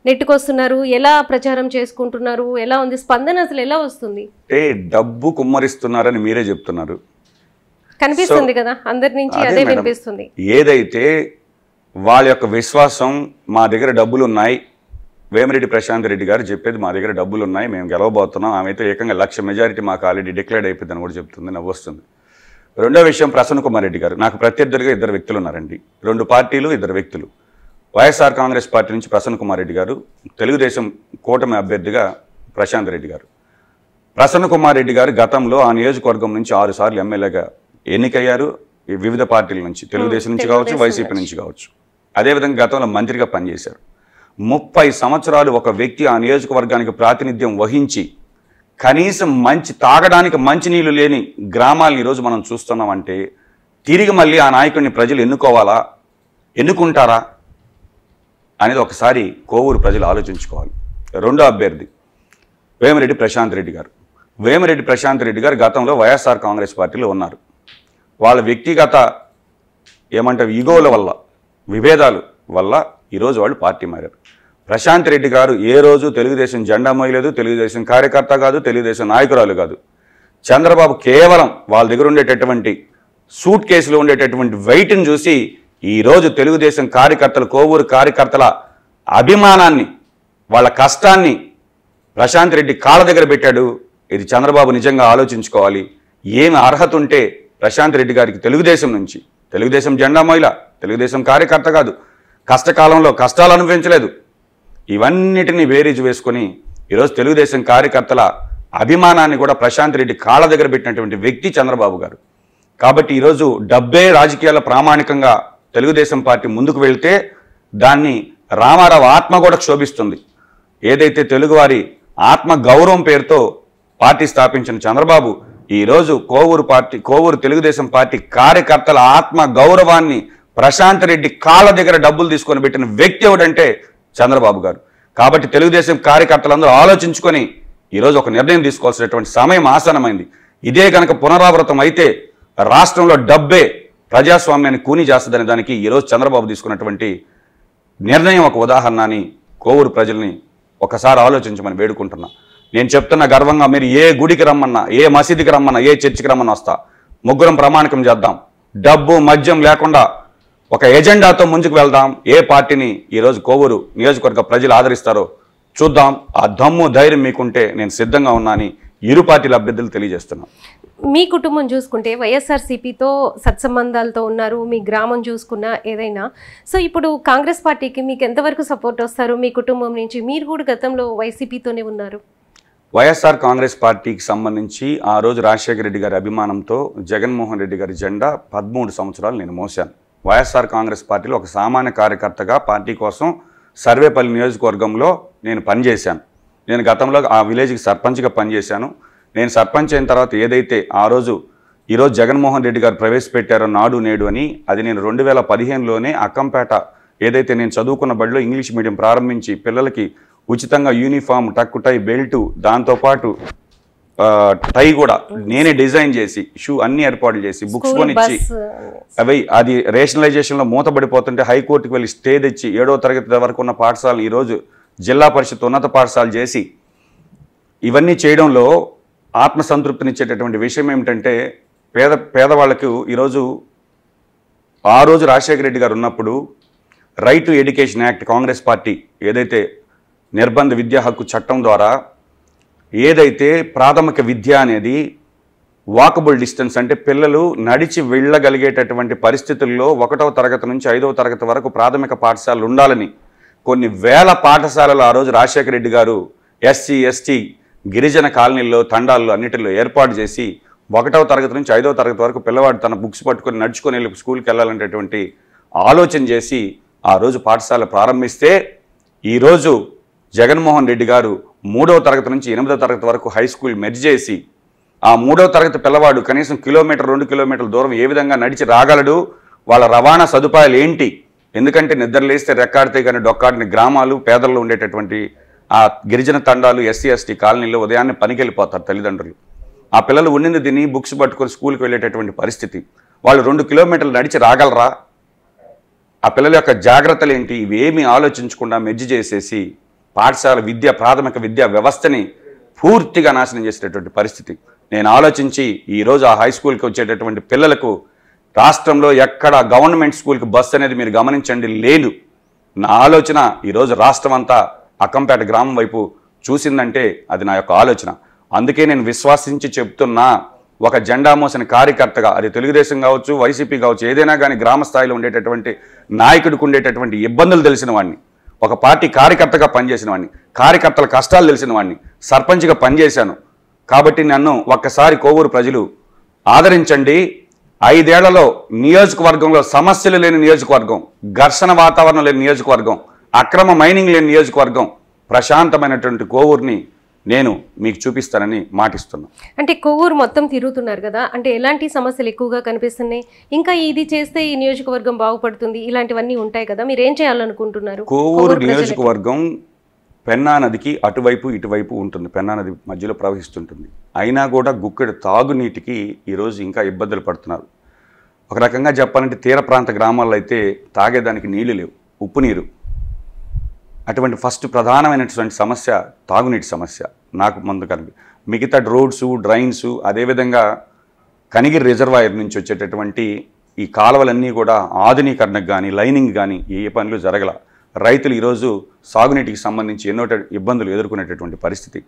నెట్టుకొస్తున్నారు, ఎలా ప్రచారం చేసుకుంటున్నారు, ఎలా ఉంది స్పందన, అసలు ఎలా వస్తుంది? అంటే డబ్బు కుమ్మరిస్తున్నారని మీరే చెప్తున్నారు, కనిపిస్తుంది కదా అందరి నుంచి, అదే వినిపిస్తుంది. ఏదైతే వాళ్ళ యొక్క విశ్వాసం మా దగ్గర డబ్బులు ఉన్నాయి, వేమిరెడ్డి ప్రశాంత్ రెడ్డి గారు చెప్పేది మా దగ్గర డబ్బులు ఉన్నాయి, మేము గెలవబోతున్నాం, ఆమె అయితే ఏకంగా 1,00,000 మెజారిటీ మాకు ఆల్రెడీ డిక్లేర్డ్ అయిపోయిందని కూడా చెప్తుంది. నవ్వొస్తుంది. రెండో విషయం, ప్రసన్న కుమార్ రెడ్డి గారు. నాకు ప్రత్యర్థులుగా 2 వ్యక్తులు ఉన్నారండి. 2 పార్టీలు, 2 వ్యక్తులు. వైఎస్ఆర్ కాంగ్రెస్ పార్టీ నుంచి ప్రసన్న కుమార్ రెడ్డి గారు, తెలుగుదేశం కూటమి అభ్యర్థిగా ప్రశాంత్ రెడ్డి గారు. ప్రసన్న కుమార్ రెడ్డి గారు గతంలో ఆ నియోజకవర్గం నుంచి 6 సార్లు ఎమ్మెల్యేగా ఎన్నికయ్యారు. వివిధ పార్టీల నుంచి, తెలుగుదేశం నుంచి కావచ్చు, వైసీపీ నుంచి కావచ్చు. అదేవిధంగా గతంలో మంత్రిగా పనిచేశారు. 30 సంవత్సరాలు ఒక వ్యక్తి ఆ నియోజకవర్గానికి ప్రాతినిధ్యం వహించి కనీసం తాగడానికి మంచినీళ్ళు లేని గ్రామాలను ఈరోజు మనం చూస్తున్నామంటే తిరిగి మళ్ళీ ఆ నాయకుడిని ప్రజలు ఎన్నుకోవాలా, ఎన్నుకుంటారా అనేది ఒకసారి కోవూరు ప్రజలు ఆలోచించుకోవాలి. రెండో అభ్యర్థి వేమిరెడ్డి ప్రశాంత్ రెడ్డి గారు. వేమిరెడ్డి ప్రశాంత్ రెడ్డి గారు గతంలో వైఎస్ఆర్ కాంగ్రెస్ పార్టీలో ఉన్నారు. వాళ్ళ వ్యక్తిగత ఈగోల వల్ల, విభేదాల వల్ల ఈరోజు వాళ్ళు పార్టీ మారారు. ప్రశాంత్ రెడ్డి గారు ఏ రోజు తెలుగుదేశం జెండా మోయలేదు, తెలుగుదేశం కార్యకర్త కాదు, తెలుగుదేశం నాయకురాలు కాదు. చంద్రబాబు కేవలం వాళ్ళ దగ్గర ఉండేటటువంటి సూట్ కేసులో ఉండేటటువంటి వెయిట్ని చూసి ఈరోజు తెలుగుదేశం కార్యకర్తలు, కోవూరు కార్యకర్తల అభిమానాన్ని, వాళ్ళ కష్టాన్ని ప్రశాంత్ రెడ్డి కాళ్ళ దగ్గర పెట్టాడు. ఇది చంద్రబాబు నిజంగా ఆలోచించుకోవాలి. ఏమి అర్హత ఉంటే ప్రశాంత్ రెడ్డి గారికి తెలుగుదేశం నుంచి, తెలుగుదేశం జెండా మోయలా, తెలుగుదేశం కార్యకర్త కాదు, కష్టకాలంలో కష్టాలు అనుభవించలేదు, ఇవన్నిటినీ బేరీజు వేసుకొని ఈరోజు తెలుగుదేశం కార్యకర్తల అభిమానాన్ని కూడా ప్రశాంత్ రెడ్డి కాళ్ళ దగ్గర పెట్టినటువంటి వ్యక్తి చంద్రబాబు గారు. కాబట్టి ఈరోజు డబ్బే రాజకీయాల ప్రామాణికంగా తెలుగుదేశం పార్టీ ముందుకు వెళ్తే దాన్ని రామారావు ఆత్మ కూడా క్షోభిస్తుంది. ఏదైతే తెలుగువారి ఆత్మ గౌరవం పేరుతో పార్టీ స్థాపించిన చంద్రబాబు ఈరోజు కోవూరు తెలుగుదేశం పార్టీ కార్యకర్తల ఆత్మ గౌరవాన్ని ప్రశాంత్ రెడ్డి కాళ్ళ దగ్గర డబ్బులు తీసుకొని పెట్టిన వ్యక్తి ఎవడంటే చంద్రబాబు గారు. కాబట్టి తెలుగుదేశం కార్యకర్తలందరూ ఆలోచించుకొని ఈరోజు ఒక నిర్ణయం తీసుకోవాల్సినటువంటి సమయం ఆసన్నమైంది. ఇదే కనుక పునరావృతం అయితే రాష్ట్రంలో డబ్బే ప్రజాస్వామ్యాన్ని కూని చేస్తుందనే దానికి ఈరోజు చంద్రబాబు తీసుకున్నటువంటి నిర్ణయం ఒక ఉదాహరణ అని కోవూరు ప్రజల్ని ఒకసారి ఆలోచించమని వేడుకుంటున్నా. నేను చెప్తున్న గర్వంగా, మీరు ఏ గుడికి రమ్మన్నా, ఏ మసీదుకి రమ్మన్నా, ఏ చర్చికి రమ్మన్నా వస్తా. ముగ్గురం ప్రమాణికం చేద్దాం. డబ్బు మద్యం లేకుండా ఒక ఎజెండాతో ముందుకు వెళ్దాం. ఏ పార్టీని ఈరోజు కోవూరు నియోజకవర్గ ప్రజలు ఆదరిస్తారో చూద్దాం. ఆ దమ్ము ధైర్యం మీకుంటే నేను సిద్ధంగా ఉన్నా అని ఇరు పార్టీల అభ్యర్థులు తెలియజేస్తున్నాను. మీ కుటుంబం చూసుకుంటే వైఎస్ఆర్సీపీతో సత్సంబంధాలతో ఉన్నారు, మీ గ్రామం చూసుకున్నా ఏదైనా. సో ఇప్పుడు కాంగ్రెస్ పార్టీకి మీకు ఎంతవరకు సపోర్ట్ వస్తారు మీ కుటుంబం నుంచి? మీరు కూడా గతంలో వైసీపీతోనే ఉన్నారు. వైఎస్ఆర్ కాంగ్రెస్ పార్టీకి సంబంధించి ఆ రోజు రాజశేఖర రెడ్డి గారి అభిమానంతో జగన్మోహన్ రెడ్డి గారి జెండా 13 సంవత్సరాలు నేను మోసాను. వైఎస్ఆర్ కాంగ్రెస్ పార్టీలో ఒక సామాన్య కార్యకర్తగా పార్టీ కోసం సర్వేపల్లి నియోజకవర్గంలో నేను పనిచేశాను. నేను గతంలో ఆ విలేజ్కి సర్పంచ్గా పనిచేశాను. నేను సర్పంచ్ అయిన తర్వాత ఏదైతే ఈరోజు జగన్మోహన్ రెడ్డి గారు ప్రవేశపెట్టారో నాడు నేడు అని, అది నేను 2015లోనే అక్కంపేట ఏదైతే నేను చదువుకున్న బడిలో ఇంగ్లీష్ మీడియం ప్రారంభించి పిల్లలకి ఉచితంగా యూనిఫామ్, టక్కు టై, బెల్టు, దాంతోపాటు టై కూడా నేనే డిజైన్ చేసి, షూ అన్ని ఏర్పాట్లు చేసి, బుక్స్ కొనిచ్చి అది రేషనలైజేషన్లో మూతపడిపోతుంటే హైకోర్టుకు వెళ్ళి స్టే తెచ్చి 7వ తరగతి వరకు ఉన్న పాఠశాలను ఈరోజు జిల్లా పరిషత్ ఉన్నత పాఠశాల చేసి, ఇవన్నీ చేయడంలో ఆత్మసంతృప్తినిచ్చేటటువంటి విషయం ఏమిటంటే పేదవాళ్లకు ఈరోజు ఆ రోజు రాజశేఖర రెడ్డి గారు ఉన్నప్పుడు right to education act Congress party ఏదైతే నిర్బంధ విద్యా హక్కు చట్టం ద్వారా ఏదైతే ప్రాథమిక విద్య అనేది వాకబుల్ డిస్టెన్స్ అంటే పిల్లలు నడిచి వెళ్ళగలిగేటటువంటి పరిస్థితుల్లో 1వ తరగతి నుంచి 5వ తరగతి వరకు ప్రాథమిక పాఠశాలలు ఉండాలని కొన్ని వేల పాఠశాలలు ఆ రోజు రాజశేఖర రెడ్డి గారు ఎస్సీ, ఎస్టీ, గిరిజన కాలనీల్లో, తండాల్లో అన్నిటిలో ఏర్పాటు చేసి 1వ తరగతి నుంచి 5వ తరగతి వరకు పిల్లవాడు తన బుక్స్ పట్టుకొని నడుచుకొని వెళ్ళి స్కూల్కి వెళ్ళాలనేటటువంటి ఆలోచన చేసి ఆ రోజు పాఠశాల ప్రారంభిస్తే ఈరోజు జగన్మోహన్ రెడ్డి గారు 3వ తరగతి నుంచి 8వ తరగతి వరకు హై స్కూల్ మెర్జ్ చేసి ఆ 3వ తరగతి పిల్లవాడు కనీసం 1 కిలోమీటర్ 2 కిలోమీటర్ల దూరం ఏ విధంగా నడిచి రాగలడు, వాళ్ళ రవాణా సదుపాయాలు ఏంటి, ఎందుకంటే నిద్ర లేస్తే రెక్కాడితే కానీ డొక్కాడిని గ్రామాలు, పేదల్లో ఉండేటటువంటి ఆ గిరిజన తండాలు, ఎస్సీ, ఎస్టీ కాలనీలో ఉదయాన్నే పనికి వెళ్ళిపోతారు తల్లిదండ్రులు. ఆ పిల్లలు ఉండింది తిని బుక్స్ పట్టుకొని స్కూల్కి వెళ్ళేటటువంటి పరిస్థితి. వాళ్ళు 2 కిలోమీటర్లు నడిచి రాగలరా? ఆ పిల్లల యొక్క జాగ్రత్తలు ఏంటి? ఇవేమీ ఆలోచించకుండా మెర్జ్ చేసేసి పాఠశాల విద్య, ప్రాథమిక విద్యా వ్యవస్థని పూర్తిగా నాశనం చేసేటటువంటి పరిస్థితి. నేను ఆలోచించి ఈరోజు ఆ హై స్కూల్కి వచ్చేటటువంటి పిల్లలకు రాష్ట్రంలో ఎక్కడ గవర్నమెంట్ స్కూల్కి బస్సు అనేది మీరు గమనించండి లేదు. నా ఆలోచన ఈరోజు రాష్ట్రం అంతా అక్కంపేట గ్రామం వైపు చూసిందంటే అది నా యొక్క ఆలోచన. అందుకే నేను విశ్వాసించి చెప్తున్నా, ఒక జెండా మోసిన కార్యకర్తగా, అది తెలుగుదేశం కావచ్చు, వైసీపీ కావచ్చు, ఏదైనా కానీ గ్రామ స్థాయిలో ఉండేటటువంటి నాయకుడికి ఉండేటటువంటి ఇబ్బందులు తెలిసిన వాడిని, ఒక పార్టీ కార్యకర్తగా పనిచేసిన వాడిని, కార్యకర్తల కష్టాలు తెలిసిన వాడిని, సర్పంచ్గా పనిచేశాను. కాబట్టి నన్ను ఒక్కసారి కోవూరు ప్రజలు ఆదరించండి. 5 ఏళ్లలో నియోజకవర్గంలో సమస్యలు లేని నియోజకవర్గం, ఘర్షణ వాతావరణం లేని నియోజకవర్గం, అక్రమ మైనింగ్ లేని నియోజకవర్గం, ప్రశాంతమైనటువంటి కోవూరుని నేను మీకు చూపిస్తానని మాటిస్తున్నాను. అంటే కోవూరు మొత్తం తిరుగుతున్నారు కదా, అంటే ఎలాంటి సమస్యలు ఎక్కువగా కనిపిస్తున్నాయి? ఇంకా ఇది చేస్తే ఈ నియోజకవర్గం బాగుపడుతుంది, ఇలాంటివన్నీ ఉంటాయి కదా, మీరు ఏం చేయాలనుకుంటున్నారు? కోవూరు నియోజకవర్గం పెన్నా నదికి అటువైపు ఇటువైపు ఉంటుంది, పెన్నా నది మధ్యలో ప్రవహిస్తుంటుంది. అయినా కూడా గుక్కెడు తాగునీటికి ఈరోజు ఇంకా ఇబ్బందులు పడుతున్నారు. ఒక రకంగా చెప్పాలంటే తీర ప్రాంత గ్రామాల్లో అయితే తాగేదానికి నీళ్లు లేవు, ఉప్పు నీరు. అటువంటి ఫస్ట్ ప్రధానమైనటువంటి సమస్య తాగునీటి సమస్య నాకు ముందు కనిపి, మిగతా రోడ్సు, డ్రైన్స్, అదేవిధంగా కనిగిరి రిజర్వాయర్ నుంచి వచ్చేటటువంటి ఈ కాలువలన్నీ కూడా ఆధునీకరణకు కానీ లైనింగ్ కానీ ఏ పనులు జరగల. రైతులు ఈరోజు సాగునీటికి సంబంధించి ఎన్నో ఇబ్బందులు ఎదుర్కొనేటటువంటి పరిస్థితి.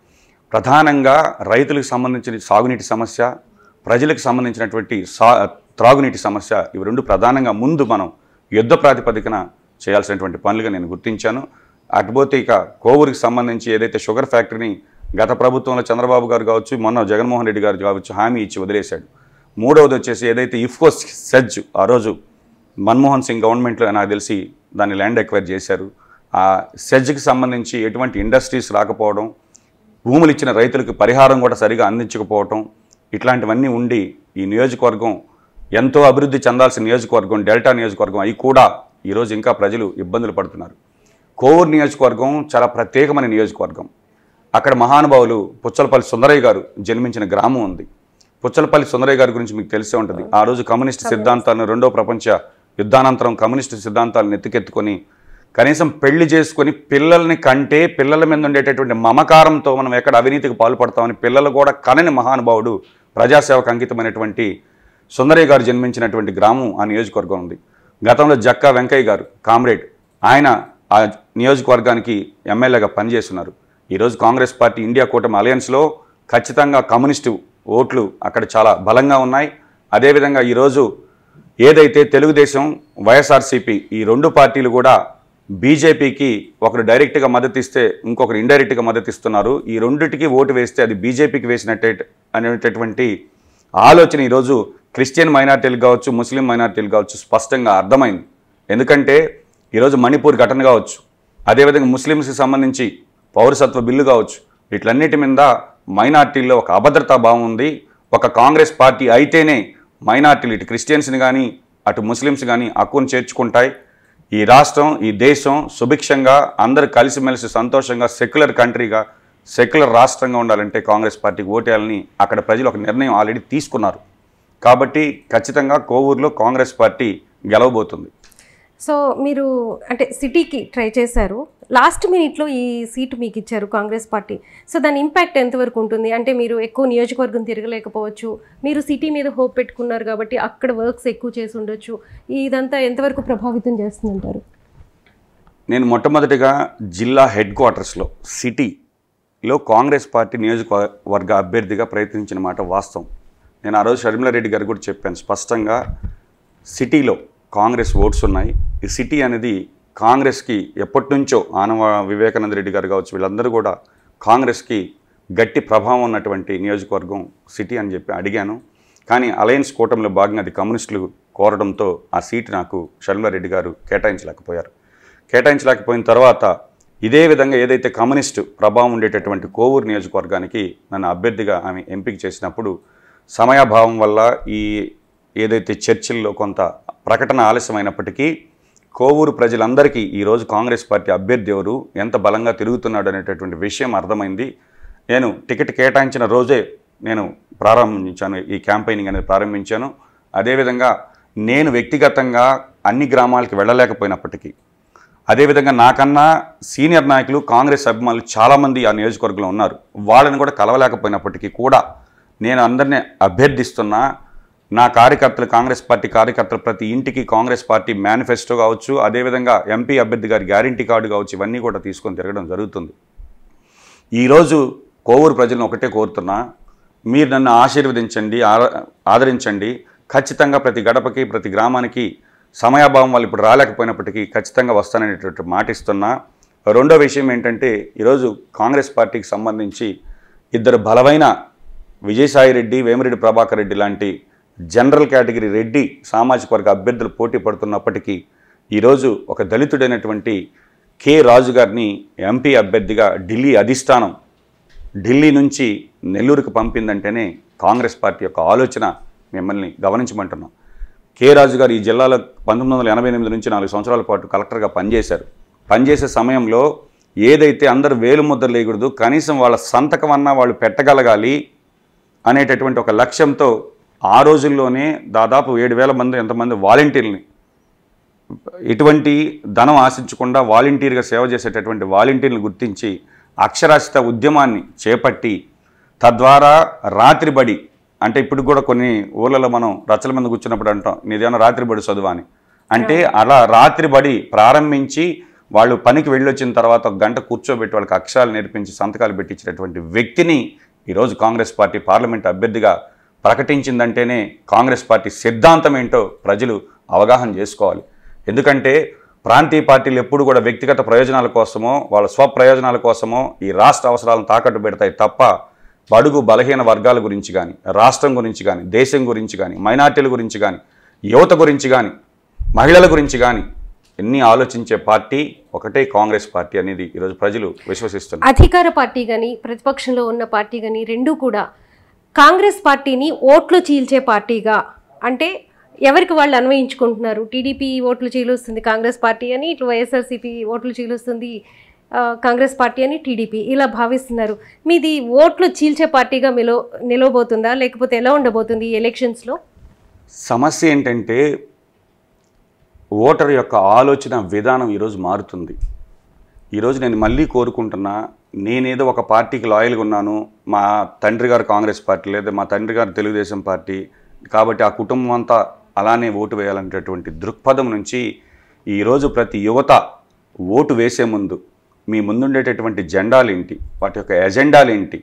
ప్రధానంగా రైతులకు సంబంధించిన సాగునీటి సమస్య, ప్రజలకు సంబంధించినటువంటి త్రాగునీటి సమస్య, ఇవి రెండు ప్రధానంగా ముందు మనం యుద్ధ ప్రాతిపదికన చేయాల్సినటువంటి పనులుగా నేను గుర్తించాను. అటుపోతే ఇక కోవూరుకి సంబంధించి ఏదైతే షుగర్ ఫ్యాక్టరీని గత ప్రభుత్వంలో చంద్రబాబు గారు కావచ్చు, మొన్న జగన్మోహన్ రెడ్డి గారు కావచ్చు హామీ ఇచ్చి వదిలేశాడు. మూడవది వచ్చేసి ఏదైతే ఇఫ్కో సెజ్ ఆ రోజు మన్మోహన్ సింగ్ గవర్నమెంట్లో నాకు తెలిసి దాన్ని ల్యాండ్ ఎక్వైర్ చేశారు. ఆ సెజ్కి సంబంధించి ఎటువంటి ఇండస్ట్రీస్ రాకపోవడం, భూములు ఇచ్చిన రైతులకు పరిహారం కూడా సరిగా అందించకపోవడం, ఇట్లాంటివన్నీ ఉండి ఈ నియోజకవర్గం ఎంతో అభివృద్ధి చెందాల్సిన నియోజకవర్గం, డెల్టా నియోజకవర్గం అవి కూడా ఈరోజు ఇంకా ప్రజలు ఇబ్బందులు పడుతున్నారు. కోవూరు నియోజకవర్గం చాలా ప్రత్యేకమైన నియోజకవర్గం. అక్కడ మహానుభావులు పుచ్చలపల్లి సుందరయ్య గారు జన్మించిన గ్రామం ఉంది. పుచ్చలపల్లి సుందరయ్య గారి గురించి మీకు తెలిసే ఉంటుంది. ఆ రోజు కమ్యూనిస్ట్ సిద్ధాంతాలను, రెండో ప్రపంచ యుద్ధానంతరం కమ్యూనిస్టు సిద్ధాంతాలను ఎత్తుకెత్తుకొని కనీసం పెళ్లి చేసుకొని పిల్లల్ని కంటే పిల్లల మీద ఉండేటటువంటి మమకారంతో మనం ఎక్కడ అవినీతికి పాల్పడతామని పిల్లలు కూడా కనని మహానుభావుడు, ప్రజాసేవకు అంకితమైనటువంటి సుందరయ్య గారు జన్మించినటువంటి గ్రామం ఆ నియోజకవర్గం ఉంది. గతంలో జక్కా వెంకయ్య గారు కామ్రేడ్, ఆయన ఆ నియోజకవర్గానికి ఎమ్మెల్యేగా పనిచేస్తున్నారు. ఈరోజు కాంగ్రెస్ పార్టీ ఇండియా కూటమి అలయన్స్లో ఖచ్చితంగా కమ్యూనిస్టు ఓట్లు అక్కడ చాలా బలంగా ఉన్నాయి. అదేవిధంగా ఈరోజు ఏదైతే తెలుగుదేశం, వైఎస్ఆర్సీపీ ఈ రెండు పార్టీలు కూడా బీజేపీకి ఒకరు డైరెక్ట్గా మద్దతు ఇస్తే ఇంకొకరు ఇండైరెక్ట్గా మద్దతు ఇస్తున్నారు. ఈ రెండింటికి ఓటు వేస్తే అది బీజేపీకి వేసినట్టే అనేటటువంటి ఆలోచన ఈరోజు క్రిస్టియన్ మైనార్టీలు కావచ్చు, ముస్లిం మైనార్టీలు కావచ్చు స్పష్టంగా అర్థమైంది. ఎందుకంటే ఈరోజు మణిపూర్ ఘటన కావచ్చు, అదేవిధంగా ముస్లిమ్స్కి సంబంధించి పౌరసత్వ బిల్లు కావచ్చు, వీటన్నిటి మీద మైనార్టీల్లో ఒక అభద్రతా భావం ఉంది. ఒక కాంగ్రెస్ పార్టీ అయితేనే మైనార్టీలు, ఇటు క్రిస్టియన్స్ని కానీ అటు ముస్లిమ్స్ కానీ హక్కును చేర్చుకుంటాయి. ఈ రాష్ట్రం, ఈ దేశం సుభిక్షంగా అందరూ కలిసిమెలిసి సంతోషంగా సెక్యులర్ కంట్రీగా, సెక్యులర్ రాష్ట్రంగా ఉండాలంటే కాంగ్రెస్ పార్టీకి ఓటేయాలని అక్కడ ప్రజలు ఒక నిర్ణయం ఆల్రెడీ తీసుకున్నారు. కాబట్టి ఖచ్చితంగా కోవూరులో కాంగ్రెస్ పార్టీ గెలవబోతుంది. సో మీరు అంటే సిటీకి ట్రై చేశారు, లాస్ట్ మినిట్లో ఈ సీటు మీకు ఇచ్చారు కాంగ్రెస్ పార్టీ. సో దాని ఇంపాక్ట్ ఎంతవరకు ఉంటుంది? అంటే మీరు ఎక్కువ నియోజకవర్గం తిరగలేకపోవచ్చు, మీరు సిటీ మీద హోప్ పెట్టుకున్నారు కాబట్టి అక్కడ వర్క్స్ ఎక్కువ చేసి ఉండొచ్చు. ఇదంతా ఎంతవరకు ప్రభావితం చేస్తుందంటారు? నేను మొట్టమొదటిగా జిల్లా హెడ్ క్వార్టర్స్లో సిటీలో కాంగ్రెస్ పార్టీ నియోజకవర్గ అభ్యర్థిగా ప్రయత్నించిన మాట వాస్తవం. నేను ఆ రోజు షర్మిలారెడ్డి గారు కూడా చెప్పాను స్పష్టంగా, సిటీలో కాంగ్రెస్ ఓట్స్ ఉన్నాయి. ఈ సిటీ అనేది కాంగ్రెస్కి ఎప్పటి నుంచో ఆనవ వివేకానంద రెడ్డి గారు కావచ్చు, వీళ్ళందరూ కూడా కాంగ్రెస్కి గట్టి ప్రభావం ఉన్నటువంటి నియోజకవర్గం సిటీ అని చెప్పి అడిగాను. కానీ అలయన్స్ కూటమిలో భాగంగా అది కమ్యూనిస్టులు కోరడంతో ఆ సీటు నాకు షర్మిలారెడ్డి గారు కేటాయించలేకపోయారు. కేటాయించలేకపోయిన తర్వాత ఇదే విధంగా ఏదైతే కమ్యూనిస్టు ప్రభావం ఉండేటటువంటి కోవూరు నియోజకవర్గానికి నన్ను అభ్యర్థిగా ఆమె ఎంపిక చేసినప్పుడు సమయాభావం వల్ల ఈ ఏదైతే చర్చల్లో కొంత ప్రకటన ఆలస్యమైనప్పటికీ కోవూరు ప్రజలందరికీ ఈరోజు కాంగ్రెస్ పార్టీ అభ్యర్థి ఎవరు, ఎంత బలంగా తిరుగుతున్నాడు అనేటటువంటి విషయం అర్థమైంది. నేను టికెట్ కేటాయించిన రోజే నేను ప్రారంభించాను, ఈ క్యాంపెయినింగ్ అనేది ప్రారంభించాను. అదేవిధంగా నేను వ్యక్తిగతంగా అన్ని గ్రామాలకి వెళ్ళలేకపోయినప్పటికీ, అదేవిధంగా నాకన్నా సీనియర్ నాయకులు కాంగ్రెస్ అభిమానులు చాలామంది ఆ నియోజకవర్గంలో ఉన్నారు, వాళ్ళని కూడా కలవలేకపోయినప్పటికీ కూడా నేను అందరినీ అభ్యర్థిస్తున్నా. నా కార్యకర్తలు, కాంగ్రెస్ పార్టీ కార్యకర్తలు ప్రతి ఇంటికి కాంగ్రెస్ పార్టీ మేనిఫెస్టో కావచ్చు, అదేవిధంగా ఎంపీ అభ్యర్థి గారి గ్యారంటీ కార్డు కావచ్చు, ఇవన్నీ కూడా తీసుకొని తిరగడం జరుగుతుంది. ఈరోజు కోవూరు ప్రజలను ఒకటే కోరుతున్నా, మీరు నన్ను ఆశీర్వదించండి, ఆదరించండి. ఖచ్చితంగా ప్రతి గడపకి, ప్రతి గ్రామానికి సమయాభావం వాళ్ళు ఇప్పుడు రాలేకపోయినప్పటికీ ఖచ్చితంగా వస్తాననేటువంటి మాట ఇస్తున్నా. రెండో విషయం ఏంటంటే, ఈరోజు కాంగ్రెస్ పార్టీకి సంబంధించి ఇద్దరు బలమైన విజయసాయి రెడ్డి, వేమిరెడ్డి ప్రభాకర్ రెడ్డి లాంటి జనరల్ కేటగిరీ రెడ్డి సామాజిక వర్గ అభ్యర్థులు పోటీ పడుతున్నప్పటికీ ఈరోజు ఒక దళితుడైనటువంటి కె రాజు గారిని ఎంపీ అభ్యర్థిగా ఢిల్లీ అధిష్టానం ఢిల్లీ నుంచి నెల్లూరుకు పంపిందంటేనే కాంగ్రెస్ పార్టీ యొక్క ఆలోచన మిమ్మల్ని గమనించమంటున్నాం. కె రాజు గారు ఈ జిల్లాలో 1988 నుంచి 4 సంవత్సరాల పాటు కలెక్టర్గా పనిచేశారు. పనిచేసే సమయంలో ఏదైతే అందరూ వేలు ముద్ర లేకూడదు, కనీసం వాళ్ళ సంతకం అన్నా వాళ్ళు పెట్టగలగాలి అనేటటువంటి ఒక లక్ష్యంతో ఆ రోజుల్లోనే దాదాపు 7,000 మంది ఎంతమంది వాలంటీర్ని, ఎటువంటి ధనం ఆశించకుండా వాలంటీర్గా సేవ చేసేటటువంటి వాలంటీర్ని గుర్తించి అక్షరాస్యత ఉద్యమాన్ని చేపట్టి తద్వారా రాత్రి బడి, అంటే ఇప్పుడు కూడా కొన్ని ఊళ్ళలో మనం రచ్చల మంది కూర్చున్నప్పుడు అంటాం నీదేమన్నా రాత్రి బడి చదువు అని, అంటే అలా రాత్రి బడి ప్రారంభించి వాళ్ళు పనికి వెళ్ళొచ్చిన తర్వాత 1 గంట కూర్చోబెట్టి వాళ్ళకి అక్షరాలు నేర్పించి సంతకాలు పెట్టించినటువంటి వ్యక్తిని ఈరోజు కాంగ్రెస్ పార్టీ పార్లమెంట్ అభ్యర్థిగా ప్రకటించిందంటేనే కాంగ్రెస్ పార్టీ సిద్ధాంతం ఏంటో ప్రజలు అవగాహన చేసుకోవాలి. ఎందుకంటే ప్రాంతీయ పార్టీలు ఎప్పుడు కూడా వ్యక్తిగత ప్రయోజనాల కోసమో, వాళ్ళ స్వప్రయోజనాల కోసమో ఈ రాష్ట్ర అవసరాలను తాకట్టు పెడతాయి తప్ప బడుగు బలహీన వర్గాల గురించి కానీ, రాష్ట్రం గురించి కానీ, దేశం గురించి కానీ, మైనార్టీల గురించి కానీ, యువత గురించి కానీ, మహిళల గురించి కానీ ఎన్ని ఆలోచించే పార్టీ ఒకటే కాంగ్రెస్ పార్టీ అనేది ఈరోజు ప్రజలు విశ్వసిస్తున్నారు. అధికార పార్టీ కానీ ప్రతిపక్షంలో ఉన్న పార్టీ కానీ రెండూ కూడా కాంగ్రెస్ పార్టీని ఓట్లు చీల్చే పార్టీగా, అంటే ఎవరికి వాళ్ళు అన్వయించుకుంటున్నారు. టీడీపీ ఓట్లు చీలుస్తుంది కాంగ్రెస్ పార్టీ అని, ఇటు వైఎస్ఆర్సీపీ ఓట్లు చీలుస్తుంది కాంగ్రెస్ పార్టీ అని టీడీపీ ఇలా భావిస్తున్నారు. మీది ఓట్లు చీల్చే పార్టీగా నిలవబోతుందా, లేకపోతే ఎలా ఉండబోతుంది ఈ ఎలక్షన్స్లో? సమస్య ఏంటంటే ఓటర్ యొక్క ఆలోచన విధానం ఈరోజు మారుతుంది. ఈరోజు నేను మళ్ళీ కోరుకుంటున్నా, నేనేదో ఒక పార్టీకి లాయల్గా ఉన్నాను, మా తండ్రి గారు కాంగ్రెస్ పార్టీ లేదా మా తండ్రి గారు తెలుగుదేశం పార్టీ కాబట్టి ఆ కుటుంబం అంతా అలానే ఓటు వేయాలనేటటువంటి దృక్పథం నుంచి ఈరోజు ప్రతి యువత ఓటు వేసే ముందు మీ ముందుండేటటువంటి జెండాలేంటి, వాటి యొక్క ఎజెండాలేంటి,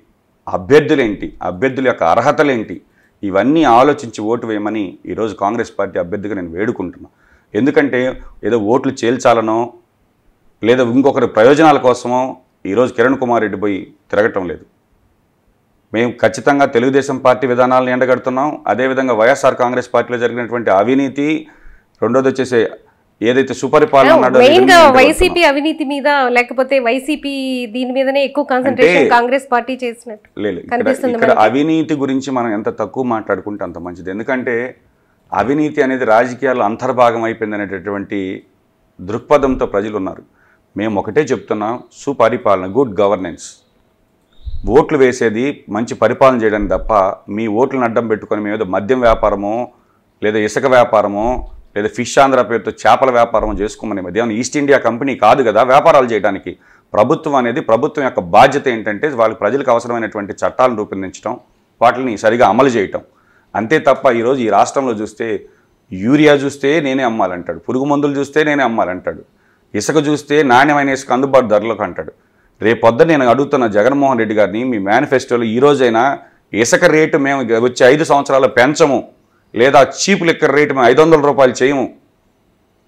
అభ్యర్థులేంటి, అభ్యర్థుల యొక్క అర్హతలేంటి, ఇవన్నీ ఆలోచించి ఓటు వేయమని ఈరోజు కాంగ్రెస్ పార్టీ అభ్యర్థిగా నేను వేడుకుంటున్నాను. ఎందుకంటే ఏదో ఓట్లు చేల్చాలనో లేదా ఇంకొకరి ప్రయోజనాల కోసమో ఈరోజు కిరణ్ కుమార్ రెడ్డి పోయి తిరగటం లేదు. మేము ఖచ్చితంగా తెలుగుదేశం పార్టీ విధానాలను ఎండగడుతున్నాం. అదేవిధంగా వైఎస్ఆర్ కాంగ్రెస్ పార్టీలో జరిగినటువంటి అవినీతి, రెండోది వచ్చేసి ఏదైతే సుపరిపాలన వైసీపీ అవినీతి మీద, లేకపోతే వైసీపీ దీని మీదనే ఎక్కువ కాన్సంట్రేషన్ కాంగ్రెస్ పార్టీ చేసినట్టు లేదు. ఇక్కడ అవినీతి గురించి మనం ఎంత తక్కువ మాట్లాడుకుంటే అంత మంచిది. ఎందుకంటే అవినీతి అనేది రాజకీయాల్లో అంతర్భాగం అయిపోయింది అనేటటువంటి దృక్పథంతో ప్రజలు ఉన్నారు. మేము ఒకటే చెప్తున్నాం, సుపరిపాలన, గుడ్ గవర్నెన్స్. ఓట్లు వేసేది మంచి పరిపాలన చేయడానికి తప్ప మీ ఓట్లను అడ్డం పెట్టుకొని మేము ఏదో మద్యం వ్యాపారమో లేదా ఇసుక వ్యాపారమో లేదా ఫిష్ ఆంధ్ర పేరుతో చేపల వ్యాపారం చేసుకోమని మధ్యాహ్నం ఈస్ట్ ఇండియా కంపెనీ కాదు కదా వ్యాపారాలు చేయడానికి. ప్రభుత్వం యొక్క బాధ్యత ఏంటంటే వాళ్ళకి ప్రజలకు అవసరమైనటువంటి చట్టాలను రూపొందించడం, వాటిని సరిగా అమలు చేయటం. అంతే తప్ప ఈరోజు ఈ రాష్ట్రంలో చూస్తే యూరియా చూస్తే నేనే అమ్మాలంటాడు, పురుగు మందులు చూస్తే నేనే అమ్మాలంటాడు, ఇసుక చూస్తే నాణ్యమైన ఇసుక అందుబాటు ధరలకు అంటాడు. రేపొద్దు నేను అడుగుతున్న జగన్మోహన్ రెడ్డి గారిని, మీ మేనిఫెస్టోలో ఈరోజైనా ఇసుక రేటు మేము వచ్చే 5 సంవత్సరాలు పెంచము, లేదా చీప్ లిక్కర్ రేటు మేము 500 రూపాయలు చేయము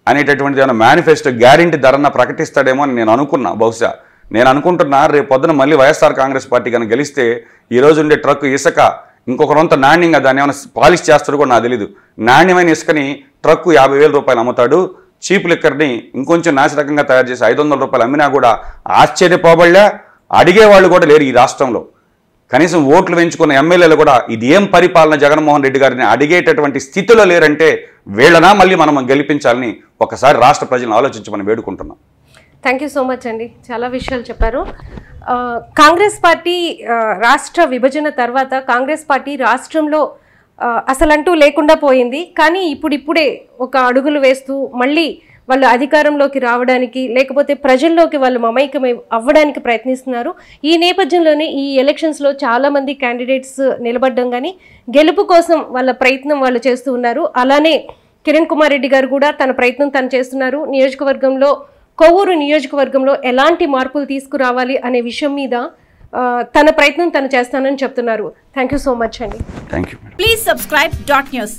అనేటటువంటి ఏమైనా మేనిఫెస్టో గ్యారెంటీ ధరన ప్రకటిస్తాడేమో అని నేను అనుకున్నా. బహుశా నేను అనుకుంటున్నా రేపొద్దున మళ్ళీ వైఎస్ఆర్ కాంగ్రెస్ పార్టీ కనుక గెలిస్తే ఈరోజు ఉండే ట్రక్ ఇసుక ఇంకొకరంతా నాణ్యంగా దాన్ని ఏమైనా పాలిష్ చేస్తాడు కూడా నాకు తెలీదు. నాణ్యమైన ఇసుకని ట్రక్కు 50,000 రూపాయలు అమ్ముతాడు, చీప్ లిక్కర్ని ఇంకొంచెం నాసిరకంగా తయారు చేసి 500 రూపాయలు అమ్మినా కూడా ఆశ్చర్యపోబడలే, అడిగేవాళ్ళు కూడా లేరు ఈ రాష్ట్రంలో. కనీసం ఓట్లు వేయించుకున్న ఎమ్మెల్యేలు కూడా ఇది ఏం పరిపాలన జగన్మోహన్ రెడ్డి గారిని అడిగేటటువంటి స్థితిలో లేరంటే వీళ్ళనా మళ్ళీ మనం గెలిపించాలని ఒకసారి రాష్ట్ర ప్రజలను ఆలోచించమని వేడుకుంటున్నాం. థ్యాంక్ యూ సో మచ్ అండి, చాలా విషయాలు చెప్పారు. కాంగ్రెస్ పార్టీ రాష్ట్ర విభజన తర్వాత కాంగ్రెస్ పార్టీ రాష్ట్రంలో అసలంటూ లేకుండా పోయింది. కానీ ఇప్పుడిప్పుడే ఒక అడుగులు వేస్తూ మళ్ళీ వాళ్ళు అధికారంలోకి రావడానికి, లేకపోతే ప్రజల్లోకి వాళ్ళు మమైకం అవ్వడానికి ప్రయత్నిస్తున్నారు. ఈ నేపథ్యంలోనే ఈ ఎలక్షన్స్లో చాలామంది క్యాండిడేట్స్ నిలబడ్డం కానీ గెలుపు కోసం వాళ్ళ ప్రయత్నం వాళ్ళు చేస్తూ ఉన్నారు. అలానే కిరణ్ కుమార్ రెడ్డి గారు కూడా తన ప్రయత్నం తను చేస్తున్నారు. నియోజకవర్గంలో, కొవ్వూరు నియోజకవర్గంలో ఎలాంటి మార్పులు తీసుకురావాలి అనే విషయం మీద తన ప్రయత్నం తను చేస్తానని చెప్తున్నారు. థ్యాంక్ యూ సో మచ్ అండి. Thank you. Please subscribe .news.